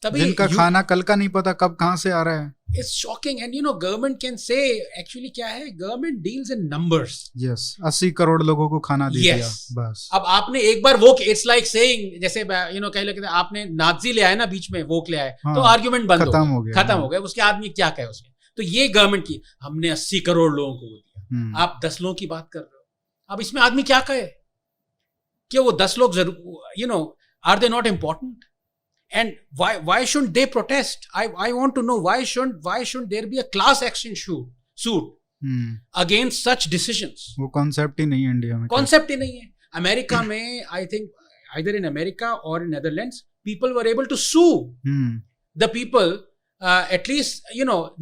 जिनका खाना कल का नहीं पता कब कहां से आ रहा है. It's shocking. And government can say, actually क्या है, government deals in numbers. Yes, 80 crore लोगों को खाना दे दिया, बस. अब आपने एक बार वो, it's like saying, जैसे कह लेते आपने नाजी ले आए ना बीच में, वोक ले आए, तो आर्ग्यूमेंट बंद खत्म हो गया. उसके आदमी क्या कहे उसमें. तो ये गवर्नमेंट की, हमने 80 करोड़ लोगों को दिया, आप 10 लोगों की बात कर रहे हो. अब इसमें आदमी क्या कहे कि वो 10 लोग जरूर, are they not important? And why shouldn't they protest? I want to know why shouldn't there be a class action suit against such decisions? वो concept ही नहीं है इंडिया में. Concept ही नहीं है. अमेरिका में, I think either in America or in Netherlands, people were able to sue the people. At least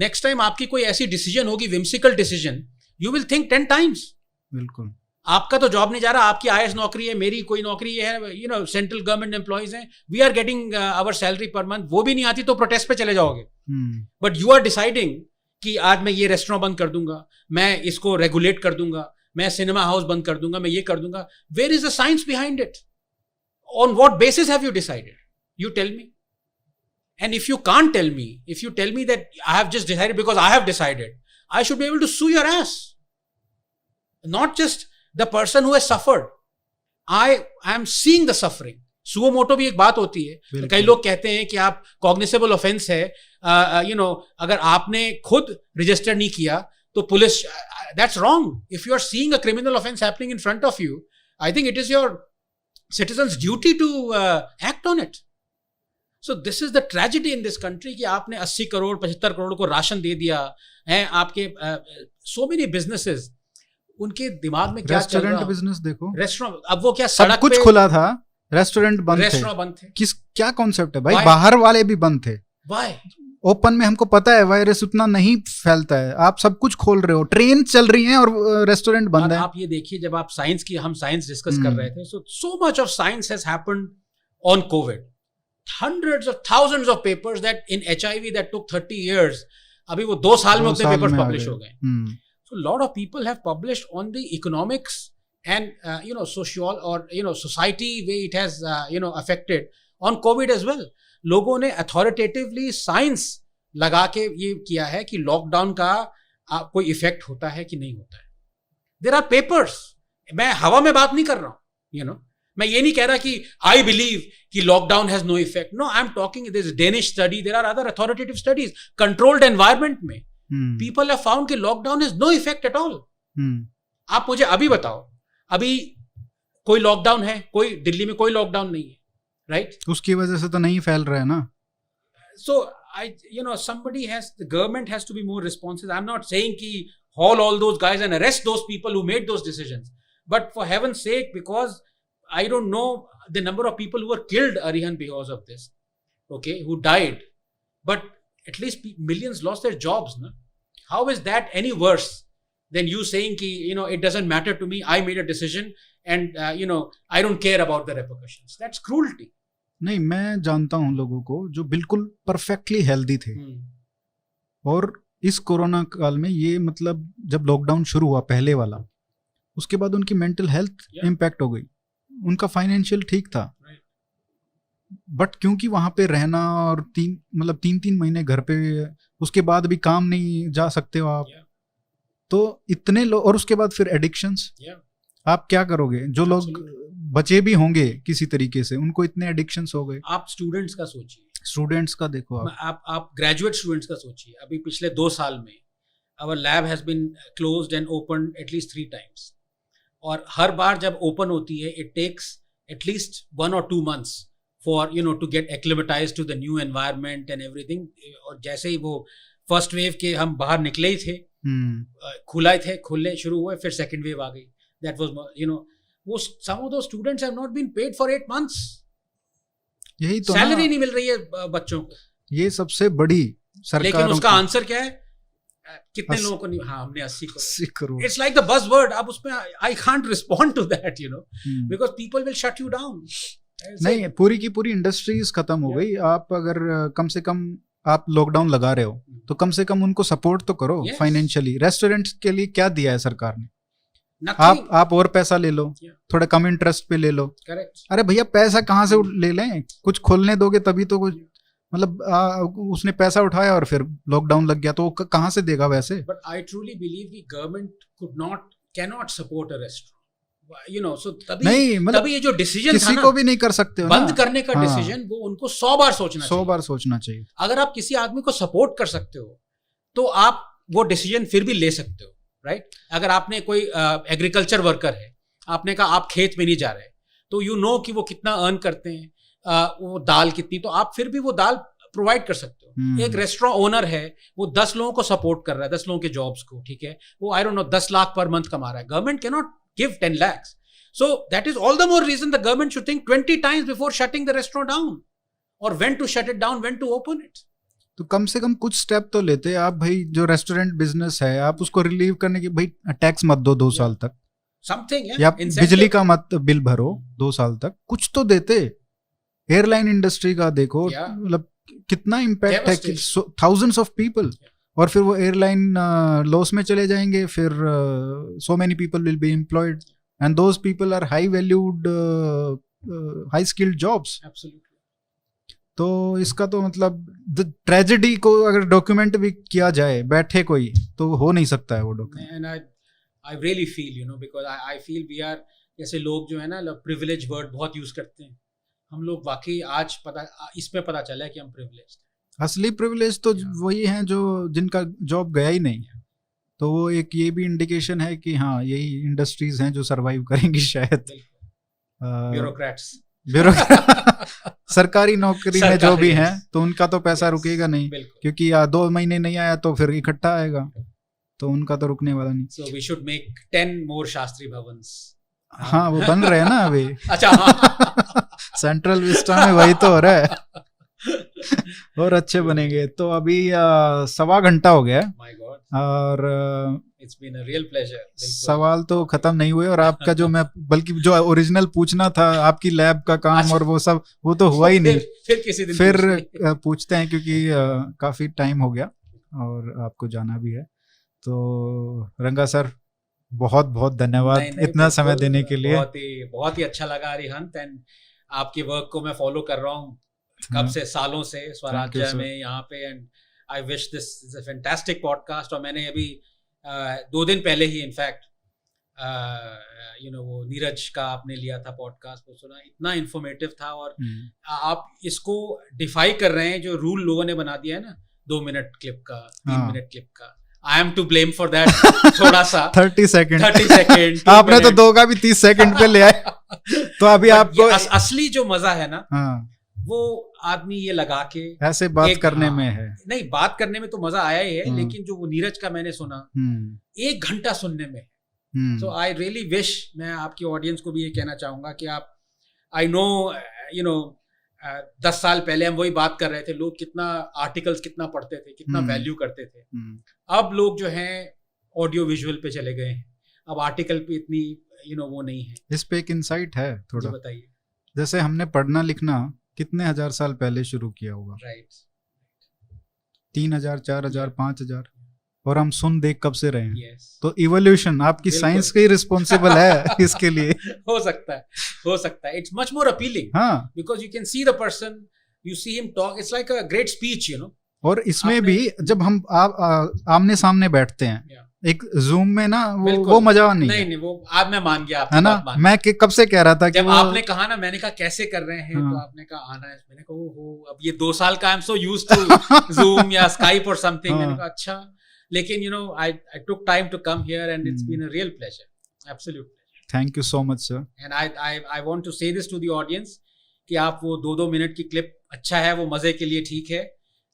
next time आपकी कोई ऐसी decision होगी, whimsical decision, you will think 10 times. बिल्कुल. आपका तो जॉब नहीं जा रहा, आपकी IAS नौकरी है, मेरी कोई नौकरी है, सेंट्रल गवर्नमेंट एम्प्लॉइज हैं, we are getting our salary per month, वो भी नहीं आती तो प्रोटेस्ट पे चले जाओगे. बट यू आर डिसाइडिंग कि आज मैं ये रेस्टोरेंट बंद कर दूंगा, मैं इसको रेगुलेट कर दूंगा, मैं सिनेमा हाउस बंद कर दूंगा, मैं ये कर दूंगा. Where is the science behind it? On what basis have you decided? You tell me. And if you can't tell me, if you tell me that I have just decided because I have decided, I should be able to sue your ass, not just the person who has suffered. I am seeing the suffering. Suo motu भी एक बात होती है. कई लोग कहते हैं कि आप कॉग्निसेबल ऑफेंस है, अगर आपने खुद रजिस्टर नहीं किया तो police, that's wrong. If you are seeing a criminal offense happening in front of you, I think it is your citizens' duty to act on it. So this is the tragedy in this country कि आपने 80 करोड़ 75 करोड़ को राशन दे दिया है. आपके so many businesses, उनके दिमाग में क्या चल रहा है? रेस्टोरेंट बिजनेस देखो, रेस्टोरेंट, अब वो क्या सड़क कुछ खुला था, रेस्टोरेंट बंद थे. क्या कॉन्सेप्ट है भाई? बाहर वाले भी बंद थे. Why? ओपन में हमको पता है वायरस उतना नहीं फैलता है, आप सब कुछ खोल रहे हो, ट्रेन चल रही है और रेस्टोरेंट बंद है. आप ये देखिए, जब आप हम साइंस डिस्कस कर रहे थे, so much of science has happened on COVID. Hundreds of thousands of papers that in HIV that took 30 years, अभी वो 2 साल में उतने पेपर्स पब्लिश हो गए. So a lot of people have published on the economics and social or society way it has affected on COVID as well. लोगों ने अथॉरिटेटिवली साइंस लगा के ये किया है कि लॉकडाउन का कोई इफेक्ट होता है कि नहीं होता है. There are papers. मैं हवा में बात नहीं कर रहा हूं, मैं ये नहीं कह रहा कि आई बिलीव कि lockdown has no effect. No, I am talking this Danish study, there are other authoritative studies. Controlled environment में पीपल हैव फाउंड कि lockdown has no effect at all. आप मुझे अभी बताओ, अभी कोई लॉकडाउन है? कोई दिल्ली में कोई लॉकडाउन नहीं है, राइट? उसकी वजह से तो नहीं फैल रहा है ना. So the government has to be more responsive. I'm not saying ki haul all those guys and arrest those people who made those decisions, but for heaven's sake, because I don't know the number of people who were killed, Arihan, because of this, okay, who died, but at least millions lost their jobs, na? How is that any worse than you saying ki it doesn't matter to me, I made a decision and I don't care about the repercussions? That's cruelty. नहीं, मैं जानता हूं लोगों को जो बिल्कुल परफेक्टली हेल्दी थे और इस कोरोना काल में ये मतलब जब लॉकडाउन शुरू हुआ पहले वाला, उसके बाद उनकी मेंटल हेल्थ इम्पैक्ट हो गई. उनका फाइनेंशियल ठीक था, बट क्योंकि वहां पे रहना और 3 महीने घर पे, उसके बाद भी काम नहीं जा सकते हो आप, तो इतने लोग, और उसके बाद फिर एडिक्शंस, आप क्या करोगे? जो लोग बचे भी होंगे किसी तरीके से, उनको इतने एडिक्शंस हो गए. आप स्टूडेंट्स का सोचिए, स्टूडेंट्स का देखो, आप ग्रेजुएट स्टूडेंट्स का सोचिए. अभी पिछले 2 साल में our lab has been closed and open at least 3 times, और हर बार जब ओपन होती है it takes at least 1 or 2 months for to get acclimatized to the new environment and everything. और जैसे ही वो फर्स्ट वेव के हम बाहर निकले ही थे, खुलने शुरू हुए, फिर सेकेंड वेव आ गई. That was some of those students have not been paid for 8 months. यही तो सैलरी नहीं मिल रही है बच्चों को. ये सबसे बड़ी सरकार. लेकिन उसका आंसर क्या है? कितने लोगों को नहीं? हाँ, हमने 80 crore. It's like the buzzword. अब उसमें I can't respond to that, because people will shut you down. नहीं, पूरी की पूरी इंडस्ट्रीज खत्म हो गई. आप अगर कम से कम आप लॉकडाउन लगा रहे हो तो कम से कम उनको सपोर्ट तो करो फाइनेंशियली. रेस्टोरेंट्स के लिए क्या दिया है सरकार ने? आप और पैसा ले लो, थोड़ा कम इंटरेस्ट पे ले लो. अरे भैया, पैसा कहाँ से ले लें? कुछ खोलने दोगे तभी तो कुछ, मतलब उसने पैसा उठाया और फिर लॉकडाउन लग गया, तो कहाँ से देगा वैसे? बट आई ट्रूली बिलीव कि गवर्नमेंट कैनॉट सपोर्ट अ रेस्टोरेंट, सो तभी ये जो डिसीजन किसी को भी नहीं कर सकते हो बंद करने का डिसीजन, वो उनको 100 बार सोचना चाहिए. अगर आप किसी आदमी को सपोर्ट कर सकते हो तो आप वो डिसीजन फिर भी ले सकते हो, राइट? अगर आपने कोई एग्रीकल्चर वर्कर है, आपने कहा आप खेत में नहीं जा रहे, तो कि वो कितना अर्न करते हैं, वो दाल कितनी, तो आप फिर भी वो दाल प्रोवाइड कर सकते हो. एक रेस्टोरेंट ओनर है, वो 10 लोगों को सपोर्ट कर रहा है, 10 लोगों के जॉब्स को, ठीक है, वो आई don't no 10 lakh per month कमा रहा है. Government can not give 10 lakhs. So that is all the more reason the government should think 20 times before shutting the restaurant down, or when to shut it down, when to open it. तो कम से कम कुछ स्टेप तो लेते आप भाई. जो रेस्टोरेंट बिजनेस है, आप उसको रिलीव करने की, भाई टैक्स मत दो 2 साल तक, समथिंग, या बिजली का मत बिल भरो 2 साल तक, कुछ तो देते. एयरलाइन इंडस्ट्री का देखो, मतलब कितना इम्पैक्ट है, थाउजेंड्स ऑफ पीपल, और फिर वो एयरलाइन लॉस में चले जाएंगे, फिर so many people will be employed and those people are high valued, high skilled jobs. तो इसका तो मतलब ट्रेजेडी को अगर डॉक्यूमेंट भी किया जाए बैठे कोई, तो हो नहीं सकता है वो document. And I really feel, because I feel we are जैसे लोग जो है ना प्रिविलेज वर्ड बहुत यूज करते हैं, हम लोग वाकई आज इसमें पता चला है कि हम प्रिविलेज हैं। असली प्रिविलेज तो वही हैं जो जिनका जॉब गया ही नहीं, तो वो एक ये भी इंडिकेशन है कि हाँ यही इंडस्ट्रीज हैं जो सरवाइव करेंगी शायद। ब्यूरोक्रेट्स सरकारी नौकरी में जो भी हैं तो उनका तो पैसा रुकेगा नहीं, क्योंकि 2 महीने नहीं आया तो फिर इकट्ठा आएगा, तो उनका तो रुकने वाला नहीं। So we should make 10 more Shastri Bhavan's. हाँ वो बन रहे हैं ना अभी। अच्छा सेंट्रल विस्टा में वही तो हो रहा है और अच्छे बनेंगे। तो अभी 1.25 घंटा हो गया और It's been a real pleasure। सवाल तो खत्म नहीं हुए, और आपका जो मैं बल्कि जो ओरिजिनल पूछना था आपकी लैब का काम और वो सब, वो तो हुआ ही नहीं। फिर किसी दिन पूछते हैं, क्योंकि काफी टाइम हो गया और आपको जाना भी है। तो रंगा सर बहुत बहुत धन्यवाद इतना समय देने के लिए। बहुत ही अच्छा लगा अरिहंत, एंड आपके वर्क को मैं फॉलो कर रहा हूँ कब से, सालों से स्वराज्य में यहाँ पे, and I wish this is a fantastic podcast. और मैंने अभी 2 दिन पहले ही इनफैक्ट वो नीरज का आपने लिया था पॉडकास्ट, वो सुना, इतना इन्फॉर्मेटिव था। और आप इसको डिफाई कर रहे हैं जो रूल लोगों ने बना दिया है ना, 2 मिनट क्लिप का, 3 मिनट क्लिप का। I am to blame for that थोड़ा सा। 30 सेकंड आपने तो 2 का भी 30 सेकंड पे ले आए। तो अभी आपको असली जो मजा है ना, वो आदमी ये लगा के ऐसे बात करने में है। नहीं, बात करने में तो मजा आया ही है, लेकिन जो वो नीरज का मैंने सुना 1 घंटा सुनने में। सो आई रियली विश, मैं आपकी ऑडियंस को भी ये कहना चाहूंगा कि आप, आई नो 10 साल पहले हम वही बात कर रहे थे, लोग कितना आर्टिकल्स कितना पढ़ते थे, कितना वैल्यू करते थे। अब लोग जो हैं ऑडियो विजुअल पे चले गए हैं, अब आर्टिकल पे इतनी वो नहीं है। इस पे एक इंसाइट है थोड़ा, बताइए। जैसे हमने पढ़ना लिखना कितने 1000 साल पहले शुरू किया होगा, राइट, 3000 4000 5000, और हम सुन देख कब से रहे हैं। yes. तो इवोल्यूशन आपकी साइंस का ही रिस्पॉन्सिबल है इसके लिए। हो सकता है। It's much more appealing, because you can see the person, you see him talk, it's like a great speech, और इसमें भी जब हम आमने सामने बैठते हैं, एक जूम में ना वो मजा नहीं, वो आज मैं मान गया, है ना। मैं कब से कह रहा था कि जब आपने कहा ना, मैंने कहा कैसे कर रहे हैं, तो आपने कहा आना है, मैंने कहा ओहो, अब ये 2 साल का I am so used to zoom या स्काइप और समथिंग। मैंने कहा अच्छा, लेकिन I took time to come here and it's been a real pleasure, absolute pleasure. Thank you so much sir. And I want to say this to the audience कि आप वो 2-2 मिनट की क्लिप, अच्छा है वो मजे के लिए, ठीक है,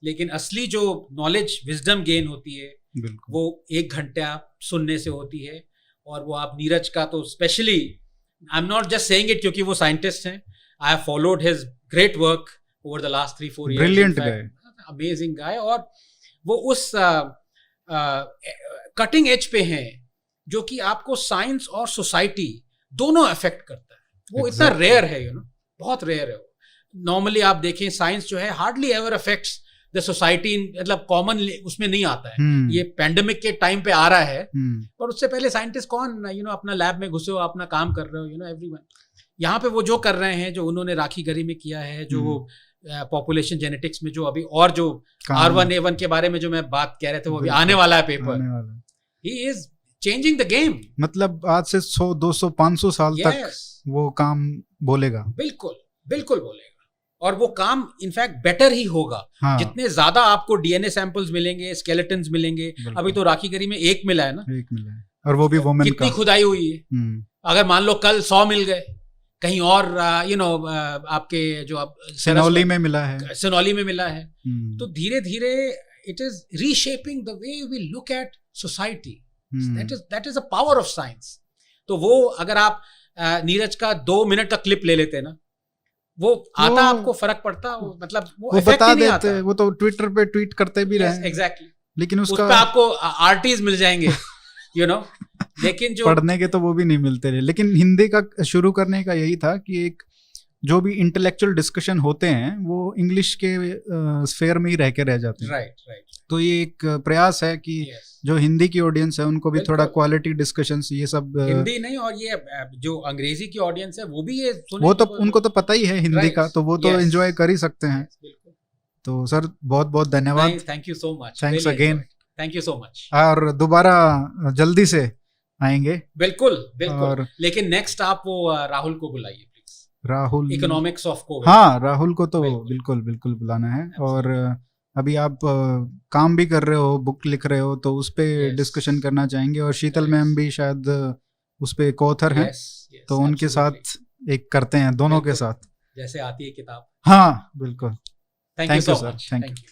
लेकिन असली जो नॉलेज विजडम गेन होती है वो 1 घंटा सुनने से होती है। और वो आप नीरज का तो specially, I am not just saying it क्योंकि वो साइंटिस्ट हैं, I have followed his great work over the last 3-4 years। Brilliant guy, amazing guy, और वो उस कटिंग एज पे हैं जो कि आपको साइंस और सोसाइटी दोनों अफेक्ट करता है। वो इतना रेयर है, बहुत रेयर है। नॉर्मली आप देखें, साइंस जो है hardly ever affects the society, मतलब कॉमन उसमें नहीं आता है। ये पैंडेमिक के टाइम पे आ रहा है, पर उससे पहले साइंटिस्ट कौन अपना लैब में घुसे हो, अपना काम कर रहे हो, एवरीवन। यहाँ पे वो जो कर रहे हैं, जो उन्होंने राखी गरी में किया है, जो वो पॉपुलेशन जेनेटिक्स में जो अभी, और जो R1A1 के बारे में जो मैं बात कह रहे थे, वो अभी आने वाला है paper. He is changing the game, मतलब आज से 100 200 500 साल तक वो काम बोलेगा। बिल्कुल बोलेगा, और वो काम इनफैक्ट बेटर ही होगा। जितने ज्यादा आपको डीएनए सैंपल्स मिलेंगे, स्केलेटन्स मिलेंगे, अभी तो राखी गरी में 1 मिला है ना, 1 मिला है, और वो भी वुमेन का। कितनी खुदाई हुई है। अगर मान लो कल 100 मिल गए कहीं और, आपके जो सिनौली में मिला है, तो धीरे धीरे it is reshaping the way we look at society. That is a power of science. तो वो अगर आप नीरज का 2 मिनट का क्लिप ले लेते ना, वो आता, आपको फर्क पड़ता, मतलब वो बता देते, वो तो ट्विटर पे ट्वीट करते भी रहे। एग्जैक्टली, लेकिन उसका उस पे आपको आर्टिस्ट मिल जाएंगे, लेकिन जो पढ़ने के तो वो भी नहीं मिलते रहे। लेकिन हिंदी का शुरू करने का यही था कि एक जो भी इंटेलेक्चुअल डिस्कशन होते हैं वो इंग्लिश के स्फेयर में ही रह के रह जाते हैं। राइट। तो ये एक प्रयास है कि जो हिंदी की ऑडियंस है उनको भी थोड़ा क्वालिटी डिस्कशंस, ये सब हिंदी नहीं, और ये जो अंग्रेजी की ऑडियंस है वो भी ये सुने, वो तो उनको तो पता ही है हिंदी का, तो वो तो एंजॉय कर ही सकते हैं। तो सर बहुत बहुत धन्यवाद, thank you so much, thanks again, thank you so much. और दोबारा जल्दी से आएंगे। बिल्कुल बिल्कुल। और लेकिन नेक्स्ट आप वो राहुल को बुलाइए please, Rahul, economics of Covid. हाँ राहुल को तो बिल्कुल। बिल्कुल बिल्कुल बुलाना है। Absolutely. और अभी आप काम भी कर रहे हो, बुक लिख रहे हो, तो उस पे Yes. डिस्कशन करना चाहेंगे। और शीतल Yes. मैम भी शायद उस पे एक ऑथर हैं, Yes, yes, तो उनके absolutely. साथ एक करते हैं, दोनों के बिल्कुल। साथ। जैसे आती है किताब। हाँ बिल्कुल। Thank you Thank you, so sir. Much. Thank thank you.